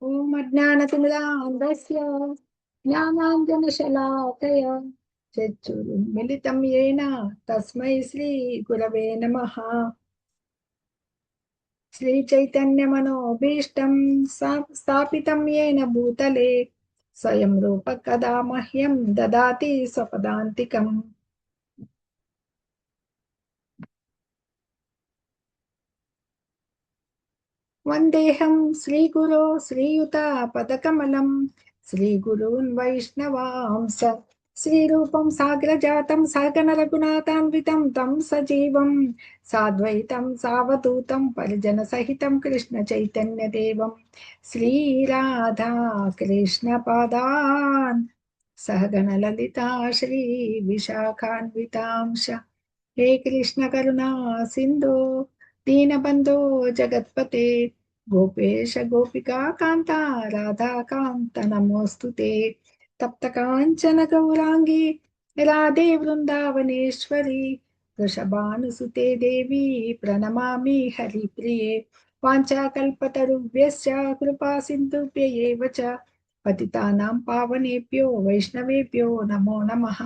ఓం అజ్ఞానతిమిరాంధస్య జ్ఞానాంజనశలాకయ చక్షురున్మిలితం యేన తస్మై శ్రీ గురవే నమః. శ్రీ చైతన్యమనోభీష్టం స్థాపితం యేన భూతలే స్వయం రూప కదా మహ్యం దదాతి స్వపదాంతికం. వందేహం శ్రీగురో శ్రీయుతాపదకమలం శ్రీగురూన్ వైష్ణవాంస శ్రీరూపం సాగ్రజాతం సగన రఘునాథాన్వితం తం సజీవం సాద్వైతం సావధూతం పరిజన సహితం కృష్ణ చైతన్య దేవం శ్రీరాధా కృష్ణ పాదాన్ సహగణ లలితా శ్రీ విశాఖాన్వితాంశ. హే కృష్ణ కరుణా సింధు దీనబంధో జగత్పతే గోపేశ గోపికా కాంత రాధా కాంత నమోస్తుతే. తప్త కాంచన గౌరాంగి రాధే వృందావనేశ్వరి వృషభానుసుతే దేవి ప్రణమామి హరిప్రియే. వాంఛాకల్పతరుభ్యశ్చ కృపా సింధుభ్య ఏవ చ పతితానాం పావనేభ్యో వైష్ణవేభ్యో నమో నమః.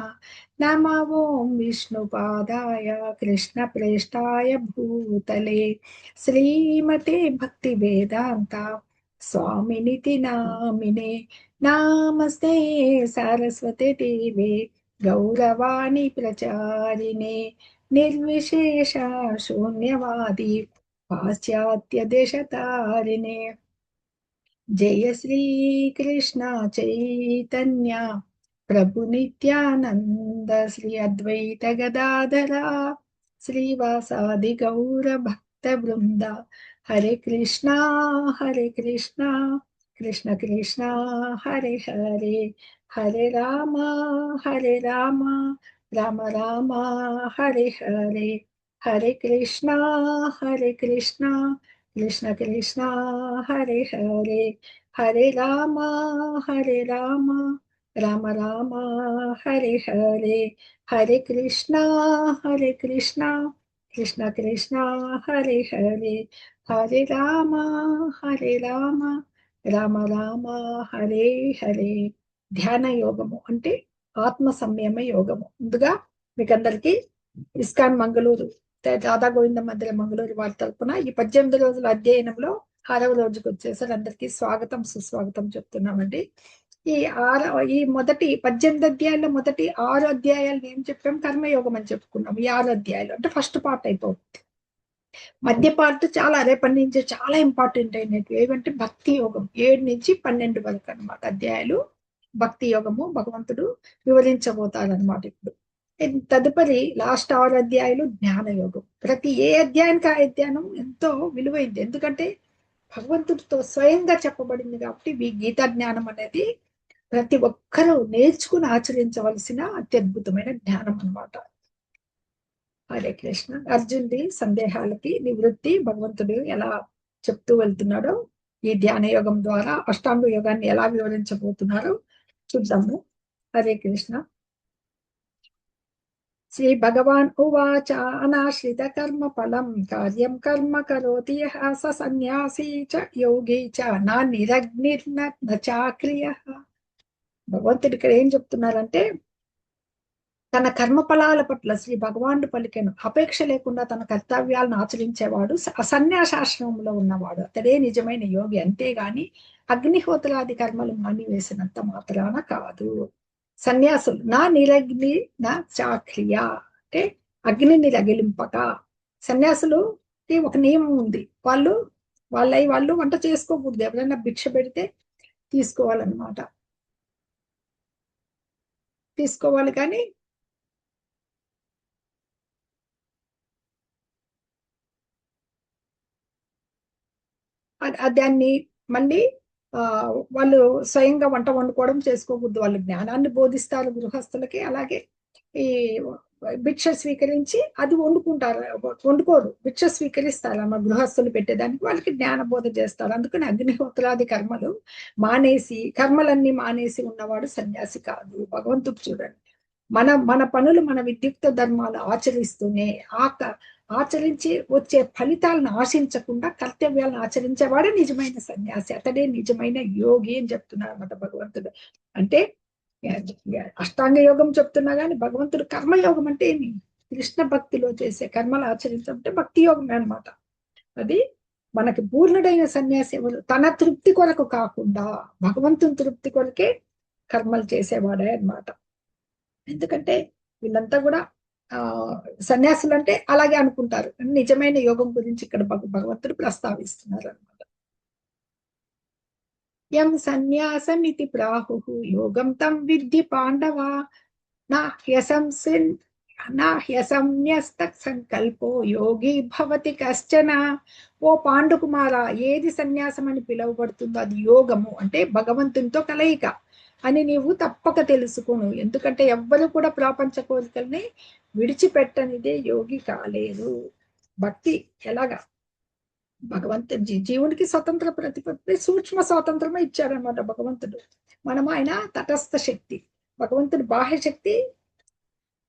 నమో ఓం విష్ణుపాదాయ కృష్ణప్రేష్టాయ భూతలే శ్రీమతే భక్తి వేదాంత స్వామినితి నామినే. నామస్తే సరస్వతి దేవే గౌరవాణి ప్రచారిణే నిర్విశేష శూన్యవాది పాశ్చాత్య దేశతారిణే. జయ శ్రీ కృష్ణ చైతన్య ప్రభు నిత్యానంద శ్రీ అద్వైత గదాధర శ్రీవాసాది గౌర భక్త బృంద. హరే కృష్ణ కృష్ణ కృష్ణ హరే హరే హరే రామ రామ రామ రామ హరే హరే. హరే కృష్ణ కృష్ణ కృష్ణ కృష్ణ హరే హరే హరే రామ రామ రామ రామ హరే హరే. హరే కృష్ణ కృష్ణ కృష్ణ కృష్ణ హరే హరే హరే రామ రామ రామ రామ హరే హరే. ధ్యాన యోగము అంటే ఆత్మ సంయమ యోగము. ముందుగా మీకందరికీ ఇస్కాన్ మంగళూరు రాధా గోవింద మందిర మంగళూరు వారి తరపున ఈ 18 రోజుల అధ్యయనంలో 6వ రోజుకు వచ్చేసరి అందరికీ స్వాగతం సుస్వాగతం చెప్తున్నామండి. ఈ మొదటి 18 అధ్యాయాల్లో మొదటి 6 అధ్యాయాలు ఏం చెప్పాం? కర్మయోగం అని చెప్పుకున్నాం. ఈ 6 అధ్యాయాలు అంటే ఫస్ట్ పార్ట్ అయిపోతుంది. మధ్య పార్ట్ చాలా రేపటి నుంచి చాలా ఇంపార్టెంట్ అయినట్టు ఏమంటే భక్తి యోగం 7 నుంచి 12 వరకు అనమాట అధ్యాయాలు. భక్తి యోగము భగవంతుడు వివరించబోతాడనమాట ఇప్పుడు. తదుపరి లాస్ట్ 6 అధ్యాయులు జ్ఞాన యోగం. ప్రతి ఏ అధ్యాయానికి ఆ అధ్యాయం ఎంతో విలువైంది, ఎందుకంటే భగవంతుడితో స్వయంగా చెప్పబడింది కాబట్టి ఈ గీతా జ్ఞానం అనేది ప్రతి ఒక్కరూ నేర్చుకుని ఆచరించవలసిన అత్యద్భుతమైన జ్ఞానం అనమాట. హరే కృష్ణ. అర్జునుడి సందేహాలకి నివృత్తి భగవంతుడు ఎలా చెప్తూ వెళ్తున్నాడో ఈ ధ్యాన యోగం ద్వారా అష్టాంగ యోగాన్ని ఎలా వివరించబోతున్నారో చూద్దాము. హరే కృష్ణ. శ్రీ భగవాన్ ఉవాచ అనాశ్రిత కర్మ ఫలం కార్యం కర్మ కరోతి యః స సన్యాసీ చ యోగి చ నా నిరగ్నిర్న చాక్రియ. భగవంతుడు ఇక్కడ ఏం చెప్తున్నారంటే తన కర్మఫలాల పట్ల శ్రీ భగవానుడు పలికెను అపేక్ష లేకుండా తన కర్తవ్యాలను ఆచరించేవాడు అసన్యాసాశ్రమంలో ఉన్నవాడు అతడే నిజమైన యోగి. అంతేగాని అగ్నిహోత్రాది కర్మలు మానివేసినంత మాత్రాన కాదు. సన్యాసులు నా నిరగ్ని నా చాక్రియ అంటే అగ్నిని రగిలింపక. సన్యాసులు ఒక నియమం ఉంది, వాళ్ళు వంట చేసుకోకూడదు, ఎవరైనా భిక్ష పెడితే తీసుకోవాలన్నమాట. తీసుకోవాలి కానీ దాన్ని మళ్ళీ ఆ వాళ్ళు స్వయంగా వంట వండుకోవడం చేసుకోకూడదు. వాళ్ళు జ్ఞానాన్ని బోధిస్తారు గృహస్థులకి, అలాగే ఈ భిక్ష స్వీకరించి అది వండుకుంటారు, వండుకోరు, భిక్ష స్వీకరిస్తారు అమ్మ గృహస్థులు పెట్టేదానికి, వాళ్ళకి జ్ఞాన బోధ చేస్తారు. అందుకని అగ్నిహోత్రాది కర్మలు మానేసి కర్మలన్నీ మానేసి ఉన్నవాడు సన్యాసి కాదు. భగవంతుడు చూడండి, మన మన పనులు మన విద్యుక్త ధర్మాలు ఆచరిస్తూనే ఆచరించి వచ్చే ఫలితాలను ఆశించకుండా కర్తవ్యాలను ఆచరించేవాడే నిజమైన సన్యాసి, అతడే నిజమైన యోగి అని చెప్తున్నారు అన్నమాట భగవంతుడు. అంటే అష్టాంగ యోగం చెప్తున్నా కానీ భగవంతుడు కర్మయోగం అంటే ఏమి, కృష్ణ భక్తిలో చేసే కర్మలు ఆచరించడం అంటే భక్తి యోగమే అనమాట. అది మనకి పూర్ణుడైన సన్యాసి ఎవరు, తన తృప్తి కొరకు కాకుండా భగవంతుని తృప్తి కొరకే కర్మలు చేసేవాడే అన్నమాట. ఎందుకంటే వీళ్ళంతా కూడా ఆ సన్యాసులు అంటే అలాగే అనుకుంటారు. నిజమైన యోగం గురించి ఇక్కడ భగవంతుడు ప్రస్తావిస్తున్నారు అనమాట. యం సన్యాసమితి ప్రాహుః యోగం తం విద్ధి పాండవ నా హ్యసంసిన్ నా హ్యసంన్యస్త సంకల్పో యోగి భవతి కశ్చన. ఓ పాండుకుమార, ఏది సన్యాసం అని పిలువబడుతుందో అది యోగము అంటే భగవంతునితో కలయిక అని నీవు తప్పక తెలుసుకును. ఎందుకంటే ఎవ్వరు కూడా ప్రాపంచ కోరికల్ని విడిచిపెట్టనిదే యోగి కాలేరు. భక్తి ఎలాగా భగవంతుడి జీవునికి స్వతంత్ర ప్రతిపత్తి సూక్ష్మ స్వాతంత్రమే ఇచ్చారనమాట భగవంతుడు. మనం ఆయన తటస్థ శక్తి, భగవంతుడి బాహ్య శక్తి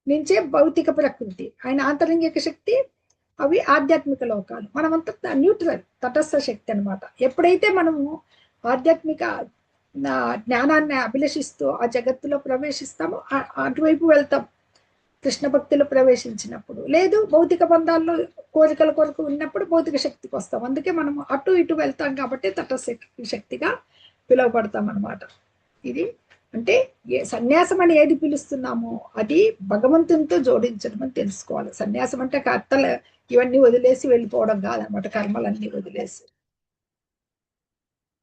నుంచే భౌతిక ప్రకృతి, ఆయన ఆంతరంగిక శక్తి అవి ఆధ్యాత్మిక లోకాలు. మనమంతా న్యూట్రల్ తటస్థ శక్తి అనమాట. ఎప్పుడైతే మనము ఆధ్యాత్మిక జ్ఞానాన్ని అభిలషిస్తూ ఆ జగత్తులో ప్రవేశిస్తామో అటువైపు వెళ్తాం కృష్ణ భక్తిలో ప్రవేశించినప్పుడు. లేదు భౌతిక బంధాల్లో కోరికల కొరకు ఉన్నప్పుడు భౌతిక శక్తికి వస్తాం. అందుకే మనం అటు ఇటు వెళ్తాం కాబట్టి తటస్థ శక్తిగా పిలువబడతాం అనమాట. ఇది అంటే సన్యాసం అని ఏది పిలుస్తున్నామో అది భగవంతునితో జోడించడం అని తెలుసుకోవాలి. సన్యాసం అంటే కర్తలు ఇవన్నీ వదిలేసి వెళ్ళిపోవడం కాదనమాట, కర్మలన్నీ వదిలేసి.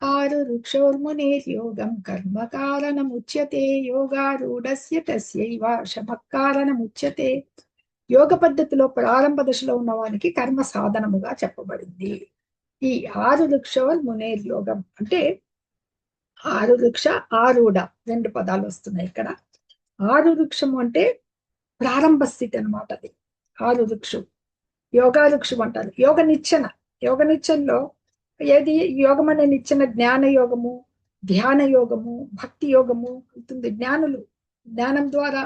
ఆరు వృక్షోర్మునేర్యోగం కర్మ కారణముచ్యతే యోగారూఢస్య తస్యైవ శమః కారణముచ్యతే. యోగ పద్ధతిలో ప్రారంభ దశలో ఉన్న వానికి కర్మ సాధనముగా చెప్పబడింది. ఈ ఆరు వృక్షోర్ మునేర్యోగం అంటే ఆరు వృక్ష ఆరూఢ రెండు పదాలు వస్తున్నాయి ఇక్కడ. ఆరు వృక్షము అంటే ప్రారంభ స్థితి అనమాట. అది ఆరు వృక్షం. యోగా వృక్షం అంటారు. యోగ నిచ్చెన, యోగ నిచ్చెనలో ఏది యోగం అనే నిచ్చెన జ్ఞాన యోగము, ధ్యాన యోగము, భక్తి యోగము ఉంటుంది. జ్ఞానులు జ్ఞానం ద్వారా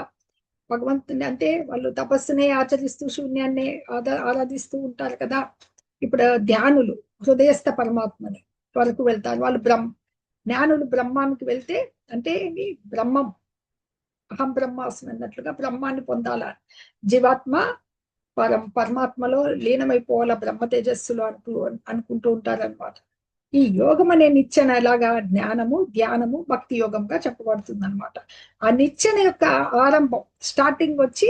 భగవంతుని అంటే వాళ్ళు తపస్సునే ఆచరిస్తూ శూన్యాన్ని ఆరాధిస్తూ ఉంటారు కదా. ఇప్పుడు ధ్యానులు హృదయస్థ పరమాత్మని వరకు వెళ్తారు. వాళ్ళు జ్ఞానులు బ్రహ్మానికి వెళ్తే అంటే బ్రహ్మం అహం బ్రహ్మాస్మి అన్నట్లుగా బ్రహ్మాన్ని పొందాల. జీవాత్మ పరమాత్మలో లీనమైపోవాల బ్రహ్మ తేజస్సులో అనుకుంటూ ఉంటారనమాట. ఈ యోగం అనే నిచ్చెన ఎలాగా జ్ఞానము, ధ్యానము, భక్తి యోగంగా చెప్పబడుతుంది అనమాట. ఆ నిచ్చెన యొక్క ఆరంభం స్టార్టింగ్ వచ్చి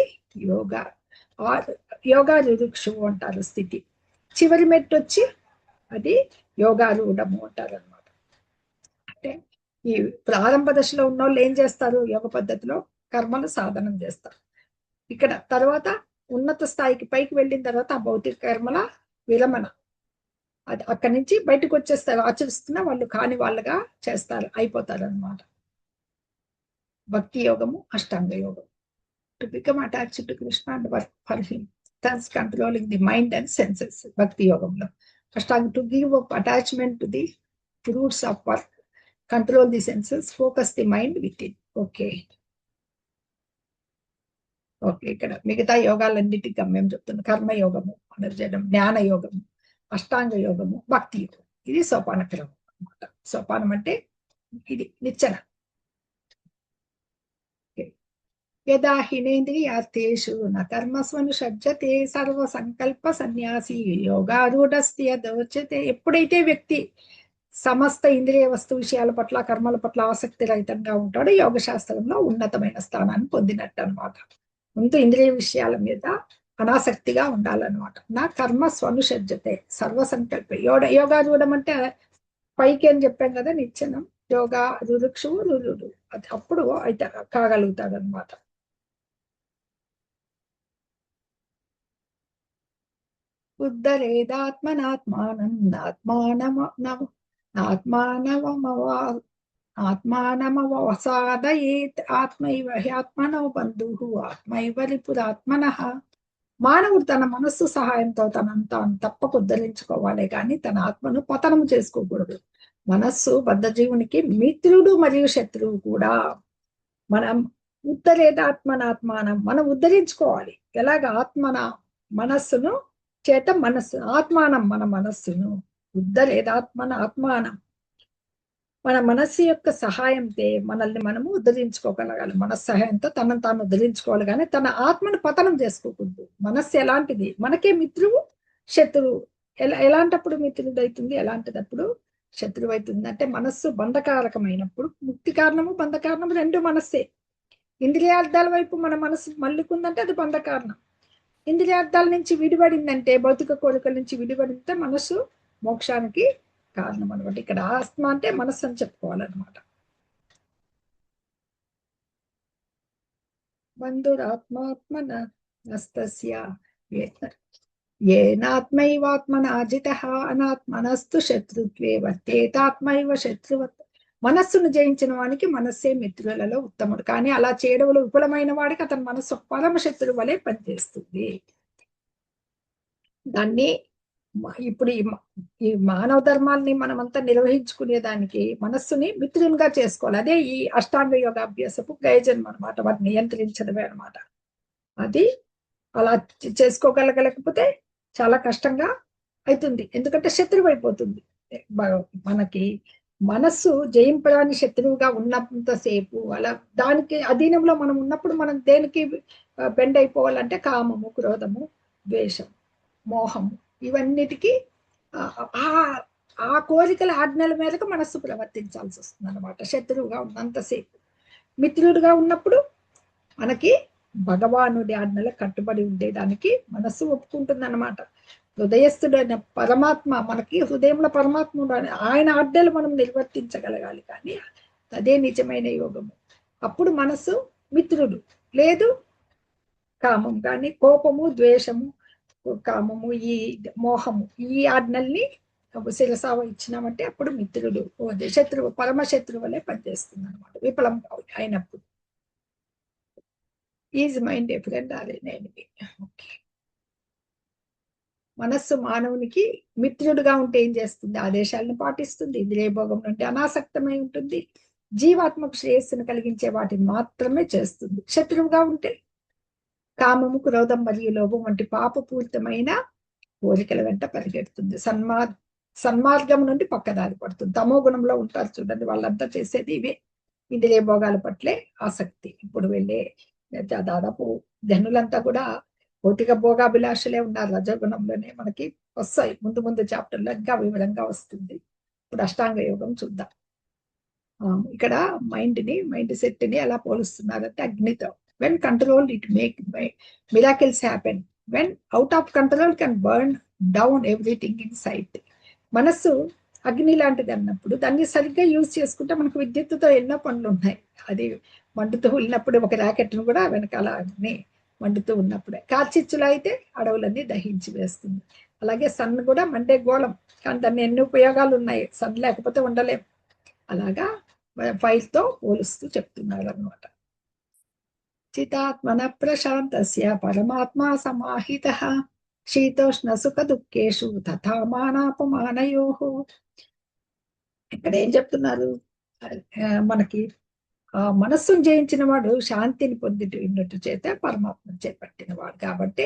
యోగా యోగా రుక్షు అంటారు స్థితి. చివరి మెట్టు వచ్చి అది యోగారూఢము అంటారు అనమాట. అంటే ఈ ప్రారంభ దశలో ఉన్న వాళ్ళు ఏం చేస్తారు, యోగ పద్ధతిలో కర్మలు సాధనం చేస్తారు. ఇక్కడ తర్వాత ఉన్నత స్థాయికి పైకి వెళ్ళిన తర్వాత ఆ భౌతిక కర్మల విరమణ, అది అక్కడి నుంచి బయటకు వచ్చేస్తారు. ఆచరిస్తున్న వాళ్ళు కాని వాళ్ళగా చేస్తారు, అయిపోతారు అనమాట. భక్తి యోగము, అష్టాంగ యోగం. To become attached to Krishna and work for him, thus controlling the mind and senses. భక్తి యోగంలో అష్టాంగ to give up attachment to the fruits of work, control the senses, focus the mind within. Okay okay ఇక్కడ మిగతా యోగాలన్నిటికీ గమ్యం చెప్తున్నాం. కర్మయోగము పునర్జనం, జ్ఞాన యోగము, అష్టాంగ యోగము, భక్తి యోగం. ఇది సోపాన క్రమం అనమాట. సోపానం అంటే ఇది నిచ్చెన. యదా హినేంద్రియార్థేషు న కర్మస్వనుషజ్జతే సర్వ సంకల్ప సన్యాసి యోగారూఢస్తి యదోచ్యతే. ఎప్పుడైతే వ్యక్తి సమస్త ఇంద్రియ వస్తు విషయాల పట్ల కర్మల పట్ల ఆసక్తి రహితంగా ఉంటాడో యోగ శాస్త్రంలో ఉన్నతమైన స్థానాన్ని పొందినట్టు అనమాట. ముందు ఇంద్రియ విషయాల మీద అనాసక్తిగా ఉండాలన్నమాట. నా కర్మ స్వనుషజ్జతే సర్వ సంకల్ప యోగా చూడడం అంటే పైకి అని చెప్పాం కదా నిచ్చెనం, యోగా రురుక్షువు రురుడు, అది అప్పుడు అయితే కాగలుగుతాడు అనమాట. ఉద్ధరేదాత్మనాత్మానం ఆత్మానమవసాదయేత్ ఆత్మైవ హ్యాత్మనో బంధుః ఆత్మైవ రిపురాత్మనః. మానవుడు తన మనస్సు సహాయంతో తనను తాను తప్పక ఉద్ధరించుకోవాలి కానీ తన ఆత్మను పతనం చేసుకోకూడదు. మనస్సు బద్ధజీవునికి మిత్రుడు మరియు శత్రువు కూడా. మనం ఉద్ధరేదాత్మనాత్మానం, మనం ఉద్ధరించుకోవాలి. ఎలాగ మనస్సును చేత మనస్సు ఆత్మానం మన మనస్సును ఉద్ధరేదాత్మన ఆత్మానం మన మనస్సు యొక్క సహాయంతో మనల్ని మనము ఉద్ధరించుకోగలగాలి. మనస్సు సహాయంతో తనను తాను ఉద్ధరించుకోవాలి, కానీ తన ఆత్మను పతనం చేసుకోకూడదు. మనస్సు ఎలాంటిది, మనకే మిత్రువు శత్రువు. ఎలాంటప్పుడు మిత్రుడు అవుతుంది, ఎలాంటిదప్పుడు శత్రువు అవుతుంది అంటే మనస్సు బంధకారకమైనప్పుడు. ముక్తి కారణము బంధ కారణము రెండు మనస్సే. ఇంద్రియార్థాల వైపు మన మనసు మళ్ళుకుందంటే అది బంధ కారణం. ఇంద్రియార్థాల నుంచి విడిపడిందంటే, భౌతిక కోరికల నుంచి విడిపడితే మనసు మోక్షానికి కారణం అనమాట. ఇక్కడ ఆత్మ అంటే మనస్సు అని చెప్పుకోవాలన్నమాట. బంధురాత్మాత్మన నస్తస్య ఏనాత్మైవాత్మన అజితః అనాత్మనస్తు శత్రుత్వే వర్తేతాత్మైవ శత్రువత్. మనస్సును జయించిన వానికి మనస్సే మిత్రులలో ఉత్తముడు, కానీ అలా చేయడంలో విఫలమైన వాడికి అతని మనస్సు పరమ శత్రువు వలె పనిచేస్తుంది. దాన్ని ఇప్పుడు ఈ మానవ ధర్మాల్ని మనమంతా నిర్వహించుకునేదానికి మనస్సుని మిత్రునిగా చేసుకోవాలి. అదే ఈ అష్టాంగ యోగాభ్యాసపు ప్రయోజనం అనమాట, వాటిని నియంత్రించడమే అనమాట. అది అలా చేసుకోగలగలేకపోతే చాలా కష్టంగా అవుతుంది, ఎందుకంటే శత్రువు అయిపోతుంది. మనకి మనస్సు జయింపడానికి శత్రువుగా ఉన్నంతసేపు అలా దానికి అధీనంలో మనం ఉన్నప్పుడు మనం దేనికి బెండ్ అయిపోవాలంటే కామము, క్రోధము, ద్వేషం, మోహము, ఇవన్నిటికీ ఆ కోరికల ఆజ్ఞల మేరకు మనస్సు ప్రవర్తించాల్సి వస్తుంది అనమాట. శత్రువుగా ఉన్నంతసేపు. మిత్రుడుగా ఉన్నప్పుడు మనకి భగవానుడి ఆజ్ఞలకు కట్టుబడి ఉండేదానికి మనస్సు ఒప్పుకుంటుంది అనమాట. హృదయస్థుడైన పరమాత్మ, మనకి హృదయంలో పరమాత్మ ఆయన ఆజ్ఞలు మనం నిర్వర్తించగలగాలి, కానీ అదే నిజమైన యోగము. అప్పుడు మనస్సు మిత్రుడు. లేదు కామం కానీ, కోపము, ద్వేషము, కామము, ఈ మోహము, ఈ ఆజ్ఞల్ని శిరసావ ఇచ్చినామంటే అప్పుడు మిత్రుడు శత్రువు, పరమశత్రువు వలె పనిచేస్తుంది అనమాట, విఫలం అయినప్పుడు. Is mind A friend or N enemy. Okay. మనస్సు మానవునికి మిత్రుడుగా ఉంటే ఏం చేస్తుంది? ఆదేశాలను పాటిస్తుంది, ఇంద్రియ భోగం నుండి అనాసక్తమై ఉంటుంది, జీవాత్మకు శ్రేయస్సును కలిగించే వాటిని మాత్రమే చేస్తుంది. శత్రువుగా ఉంటే కామము, క్రోధం మరియు లోభం వంటి పాపపూరితమైన కోరికల వెంట పరిగెడుతుంది. సన్మార్గం నుండి పక్కదారి పడుతుంది. తమో గుణంలో ఉంటారు చూడండి, వాళ్ళంతా చేసేది ఇవే, ఇంద్రియ భోగాల పట్లే ఆసక్తి. ఇప్పుడు వెళ్ళే దాదాపు జనులంతా కూడా భౌతిక భోగాభిలాషలే ఉన్నారు. రజగుణంలోనే మనకి వస్తాయి, ముందు ముందు చాప్టర్లో ఇంకా వివరంగా వస్తుంది. ఇప్పుడు అష్టాంగ యోగం చూద్దాం. ఇక్కడ మైండ్ సెట్ ని ఎలా పోలుస్తున్నారంటే అగ్నితో. When control it make miracles happen, when out of control can burn down everything in sight. మనస్సు అగ్ని లాంటిది అన్నప్పుడు దాన్ని సరిగ్గా యూజ్ చేసుకుంటే మనకు విద్యుత్తుతో ఎన్నో పనులు ఉన్నాయి. అది మండుతూ ఉన్నప్పుడు ఒక ర్యాకెట్ను కూడా వెనకాల అగ్ని మండుతూ ఉన్నప్పుడే, కార్చిచ్చులో అయితే అడవులన్నీ దహించి వేస్తుంది. అలాగే సన్ కూడా మండే గోళం, కానీ దాన్ని ఎన్ని ఉపయోగాలు ఉన్నాయి, సన్ లేకపోతే ఉండలేం. అలాగా ఫైర్ తో పోలుస్తూ చెప్తున్నారు అనమాట. చితాత్మన ప్రశాంతస్య పరమాత్మా సమాహితః శీతోష్ణ సుఖ దుఃఖేషు తథా మానాపమానయోః. ఇక్కడ ఏం చెప్తున్నారు? మనకి ఆ మనస్సును జయించిన వాడు శాంతిని పొందినట్టు చేత పరమాత్మను చేపట్టిన వాడు కాబట్టి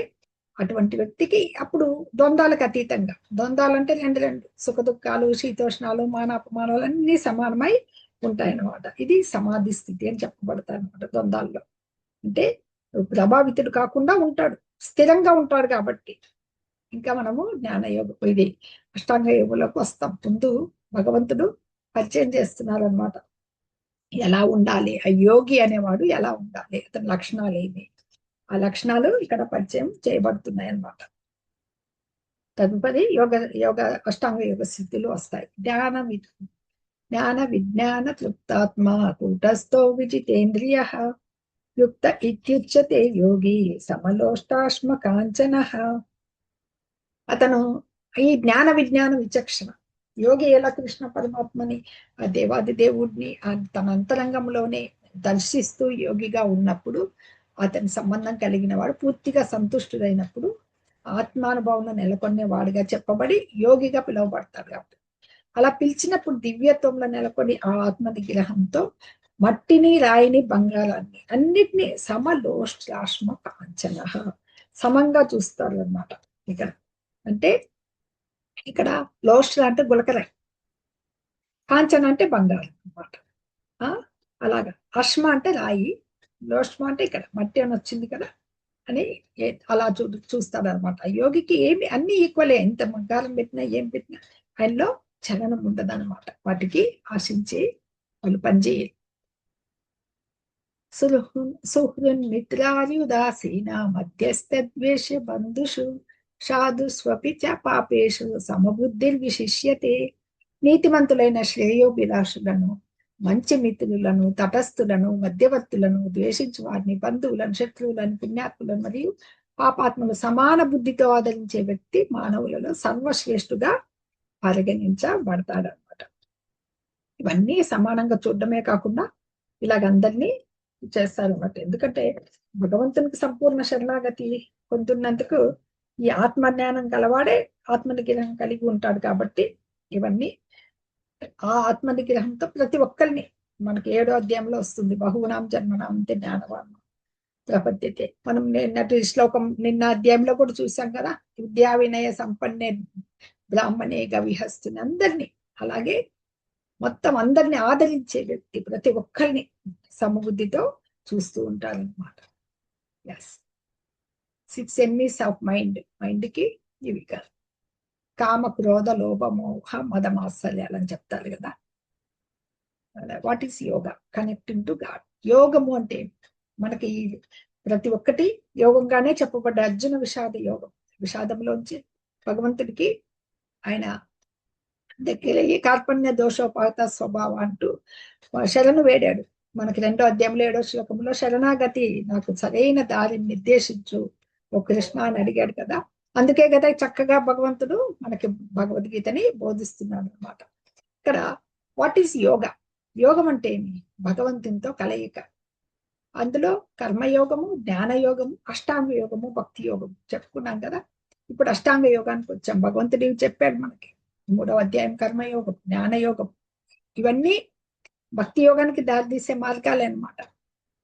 అటువంటి వ్యక్తికి అప్పుడు ద్వంద్వాలకు అతీతంగా, ద్వంద్వాలంటే రెండు సుఖ దుఃఖాలు, శీతోష్ణాలు, మానాపమానాలు అన్ని సమానమై ఉంటాయన్నమాట. ఇది సమాధి స్థితి అని చెప్పబడతాయి అనమాట. ద్వంద్వాల్లో అంటే ప్రభావితుడు కాకుండా ఉంటాడు, స్థిరంగా ఉంటాడు. కాబట్టి ఇంకా మనము జ్ఞానయోగం, ఇది అష్టాంగ యోగంలోకి వస్తాం. ముందు భగవంతుడు పరిచయం చేస్తున్నారు అనమాట, ఎలా ఉండాలి, ఆ యోగి అనేవాడు ఎలా ఉండాలి, అతని లక్షణాలు ఏమి, ఆ లక్షణాలు ఇక్కడ పరిచయం చేయబడుతున్నాయి అన్నమాట. తదుపరి యోగ అష్టాంగ యోగ స్థితులు వస్తాయి. జ్ఞాన విజ్ఞాన తృప్తాత్మ కూటస్థో విజితేంద్రియ యుక్త ఇత్యుచ్యతే యోగి సమలోష్టాశ్మ కాంచన. అతను ఈ జ్ఞాన విజ్ఞాన విచక్షణ యోగి ఎలా కృష్ణ పరమాత్మని, ఆ దేవాది దేవుడిని తన అంతరంగంలోనే దర్శిస్తూ యోగిగా ఉన్నప్పుడు, అతని సంబంధం కలిగిన వాడు పూర్తిగా సంతుష్టుడైనప్పుడు ఆత్మానుభవంలో నెలకొనే వాడిగా చెప్పబడి యోగిగా పిలువబడతాడు. కాబట్టి అలా పిలిచినప్పుడు దివ్యత్వంలో నెలకొని ఆ ఆత్మ నిగ్రహంతో మట్టిని, రాయిని, బంగారాన్ని అన్నిటినీ సమలోష్టాశ్మ కాంచన సమంగా చూస్తారు అన్నమాట. ఇక్కడ అంటే ఇక్కడ లోష్ట్ర అంటే గులకరాయి, కాంచన అంటే బంగారం అనమాట. అలాగా అశ్మ అంటే రాయి, లోష్మ అంటే ఇక్కడ మట్టి అని వచ్చింది కదా అని అలా చూస్తాడు అనమాట. యోగికి ఏమి అన్ని ఈక్వలే, ఎంత బంగారం పెట్టినా ఏం పెట్టినా ఆయనలో చలనం ఉండదు అనమాట. వాటికి ఆశించి వాళ్ళు పనిచేయాలి. సుహృన్మిత్రార్యుదాసీన మధ్యస్థద్వేష బంధుషు సాధుస్వపి చ పాపేషు సమబుద్ధిర్విశిష్యతే. నీతిమంతులైన శ్రేయోభిలాషులను, మంచి మిత్రులను, తటస్థులను, మధ్యవర్తులను, ద్వేషించు వారిని, బంధువులను, శత్రువులను, పుణ్యాత్ములను మరియు పాపాత్మలు సమాన బుద్ధితో ఆదరించే వ్యక్తి మానవులలో సర్వశ్రేష్ఠుగా పరిగణించబడతాడనమాట. ఇవన్నీ సమానంగా చూడడమే కాకుండా ఇలాగందరినీ చేస్తారన్నమాట. ఎందుకంటే భగవంతునికి సంపూర్ణ శరణాగతి పొందున్నందుకు ఈ ఆత్మజ్ఞానం గలవాడే ఆత్మనిగ్రహం కలిగి ఉంటాడు. కాబట్టి ఇవన్నీ ఆ ఆత్మనిగ్రహంతో ప్రతి ఒక్కరిని, మనకి 7వ అధ్యాయంలో వస్తుంది, బహూనాం జన్మనాం జ్ఞానవాన్ ప్రపద్యతే. మనం నిన్నటి శ్లోకం నిన్న అధ్యాయంలో కూడా చూసాం కదా, విద్యా వినయ సంపన్నే బ్రాహ్మణే గవిహస్తుని, అందరినీ అలాగే మొత్తం అందరిని ఆదరించే వ్యక్తి, ప్రతి ఒక్కరిని సమబుద్ధితో చూస్తూ ఉంటారన్నమాట. Yes, 6 enemies of mind. మైండ్కి ఇవి కాదు, కామ, క్రోధ, లోభ, మోహ, మదమాత్సర్యాలని చెప్తారు కదా. What is yoga? Connecting to God. యోగము అంటే మనకి ప్రతి ఒక్కటి యోగంగానే చెప్పబడ్డ. అర్జున విషాద యోగం, విషాదంలోంచి భగవంతుడికి ఆయన దగ్గర కార్పణ్య దోషోపాత స్వభావ అంటూ శరణు వేడాడు. మనకి 2వ అధ్యాయంలో 7వ శ్లోకంలో శరణాగతి, నాకు సరైన దారిని నిర్దేశించు ఓ కృష్ణ అని అడిగాడు కదా. అందుకే కదా చక్కగా భగవంతుడు మనకి భగవద్గీతని బోధిస్తున్నాడు అనమాట. ఇక్కడ వాట్ ఈస్ యోగా? యోగం అంటే ఏమి? భగవంతునితో కలయిక. అందులో కర్మయోగము, జ్ఞానయోగము, అష్టాంగ యోగము, భక్తి యోగము చెప్పుకున్నాం కదా. ఇప్పుడు అష్టాంగ యోగానికి వచ్చాం. భగవంతుడు చెప్పాడు మనకి 3వ అధ్యాయం కర్మయోగం, జ్ఞానయోగం, ఇవన్నీ భక్తి యోగానికి దారితీసే మార్గాలే అనమాట.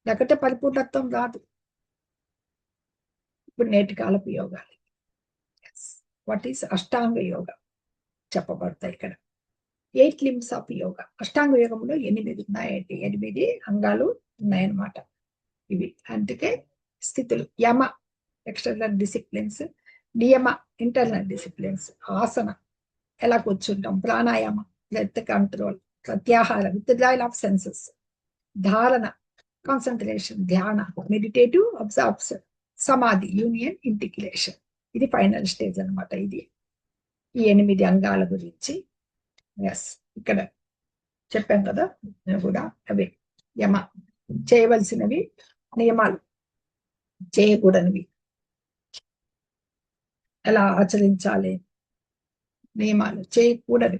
లేకపోతే పరిపూర్ణత్వం రాదు. ఇప్పుడు నేటి కాలపు యోగాలు. వాట్ ఈస్ అష్టాంగ యోగ చెప్పబడతాయి ఇక్కడ. 8 లింబ్స్ ఆఫ్ యోగా. అష్టాంగ యోగంలో 8 ఉన్నాయండి, 8 అంగాలు ఉన్నాయన్నమాట. ఇవి అందుకే స్థితులు. యమ ఎక్స్టర్నల్ డిసిప్లిన్స్, నియమ ఇంటర్నల్ డిసిప్లిన్స్, ఆసన ఎలా కూర్చుంటాం, ప్రాణాయామ బ్రెత్ కంట్రోల్, ప్రత్యాహార విత్డ్రాయల్ ఆఫ్ సెన్సెస్, ధారణ కాన్సన్ట్రేషన్, ధ్యాన మెడిటేటివ్ అబ్జార్ప్షన్, సమాధి యూనియన్ ఇంటిగ్రేషన్. ఇది ఫైనల్ స్టేజ్ అనమాట. ఇది ఈ 8 అంగాల గురించి. ఎస్, ఇక్కడ చెప్పాం కదా కూడా. అవే యమ చేయవలసినవి, నియమాలు చేయకూడనివి ఎలా ఆచరించాలి, నియమాలు చేయకూడదు.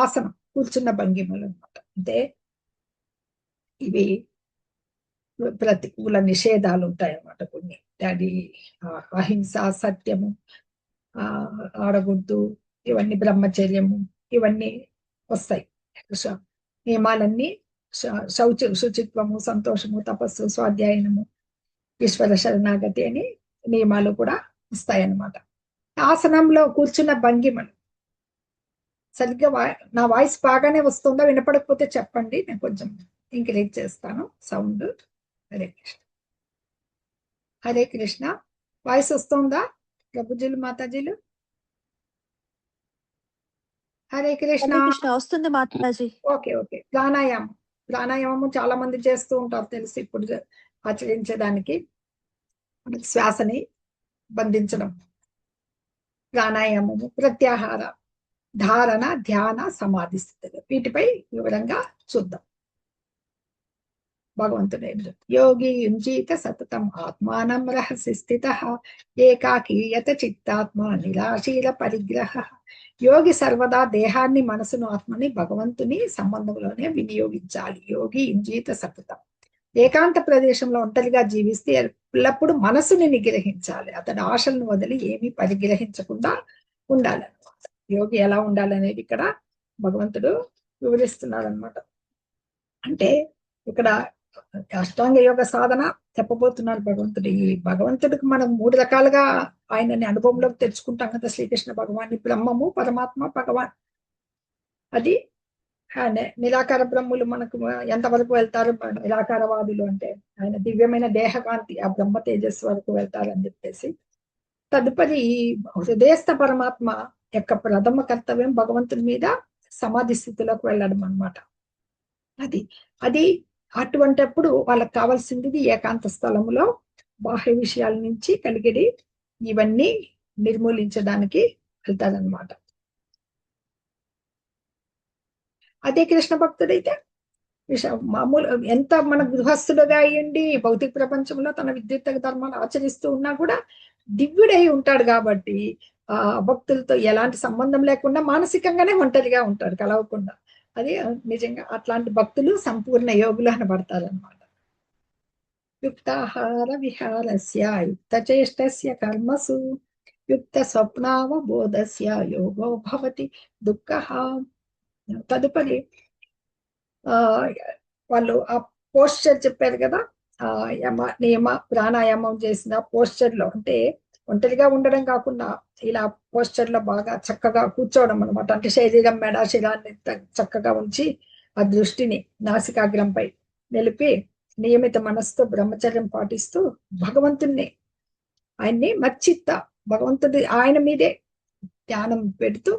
ఆసనం కూర్చున్న భంగిమలు అనమాట. అంటే ఇవి ప్రతికూల నిషేధాలు ఉంటాయి అన్నమాట కొన్ని. అది అహింస, సత్యము, ఆడగుడ్డు, ఇవన్నీ బ్రహ్మచర్యము, ఇవన్నీ వస్తాయి. నియమాలన్నీ శుచిత్వము, సంతోషము, తపస్సు, స్వాధ్యాయనము, ఈశ్వర శరణాగతి అని నియమాలు కూడా వస్తాయన్నమాట. ఆసనంలో కూర్చున్న భంగిమలు సరిగ్గా నా వాయిస్ బాగానే వస్తుందా? వినపడకపోతే చెప్పండి, నేను కొంచెం ఇంక్రీజ్ చేస్తాను సౌండ్. హరే కృష్ణ. హరే కృష్ణ. వాయిస్ వస్తుందా ప్రభుజీలు, మాతాజీలు? హరే కృష్ణ. వస్తుంది మాతాజీ. Okay okay. ప్రాణాయామం. ప్రాణాయామము చాలా మంది చేస్తూ ఉంటారు తెలుసు. ఇప్పుడు ఆచరించడానికి శ్వాసని బంధించడం ప్రాణాయామము, ప్రత్యాహార, ధారణ, ధ్యాన, సమాధి స్థితులు. వీటిపై వివరంగా చూద్దాం. భగవంతుడే యోగి యుంజీత సతతం ఆత్మానం రహసి స్థితః ఏకాకీయత చిత్తాత్మ నిరాశీల పరిగ్రహ. యోగి సర్వదా దేహాన్ని, మనసును, ఆత్మని భగవంతుని సంబంధంలోనే వినియోగించాలి. యోగి యుంజీత సతతం, ఏకాంత ప్రదేశంలో ఒంటరిగా జీవిస్తే ఎల్లప్పుడూ మనసుని నిగ్రహించాలి. అతడు ఆశలను వదిలి ఏమీ పరిగ్రహించకుండా ఉండాలన్నమాట. యోగి ఎలా ఉండాలనేది ఇక్కడ భగవంతుడు వివరిస్తున్నాడు అనమాట. అంటే ఇక్కడ అష్టాంగ యోగ సాధన చెప్పబోతున్నారు భగవంతుడు. ఈ భగవంతుడికి మనం 3 రకాలుగా ఆయనని అనుభవంలోకి తెచ్చుకుంటాం కదా. శ్రీకృష్ణ భగవాన్ బ్రహ్మము, పరమాత్మ, భగవాన్. అది నిరాకార బ్రహ్ములు మనకు ఎంతవరకు వెళ్తారు? నిరాకారవాదులు అంటే ఆయన దివ్యమైన దేహకాంతి ఆ బ్రహ్మ తేజస్సు వరకు వెళ్తారని చెప్పేసి. తదుపరి ఈ హృదయస్థ పరమాత్మ యొక్క ప్రథమ కర్తవ్యం భగవంతుని మీద సమాధి స్థితిలోకి వెళ్ళడం అన్నమాట. అది అది అటువంటప్పుడు వాళ్ళకి కావాల్సింది ఏకాంత స్థలములో బాహ్య విషయాల నుంచి కలిగిడి ఇవన్నీ నిర్మూలించడానికి వెళ్తారనమాట. అదే కృష్ణ భక్తుడైతే మామూలు ఎంత మన గృహస్థుడుగా అయ్యండి భౌతిక ప్రపంచంలో తన విద్యుత్ ధర్మాలు ఆచరిస్తూ ఉన్నా కూడా దివ్యుడై ఉంటాడు కాబట్టి ఆ భక్తులతో ఎలాంటి సంబంధం లేకుండా మానసికంగానే ఒంటరిగా ఉంటాడు, కలవకుండా. అది నిజంగా అట్లాంటి భక్తులు సంపూర్ణ యోగులు అనబడతారు అనమాట. యుక్తాహార విహారస్య యుక్త చేష్టస్య కర్మసు యుక్త స్వప్నావబోధస్య యోగో భవతి దుఃఖః. తదుపరి ఆ వాళ్ళు ఆ పోస్చర్ చెప్పారు కదా, ఆ యమ నియమ ప్రాణాయామం చేసిన పోస్చర్ లో అంటే ఒంటరిగా ఉండడం కాకుండా ఇలా పోస్చర్ లో బాగా చక్కగా కూర్చోవడం అనమాట. అంటే శరీరం మెడ శిరాన్ని చక్కగా ఉంచి ఆ దృష్టిని నాసికాగ్రంపై నిలిపి నియమిత మనస్సుతో బ్రహ్మచర్యం పాటిస్తూ భగవంతుణ్ణి ఆయన్ని మచ్చిత్త భగవంతుడి ఆయన మీదే ధ్యానం పెడుతూ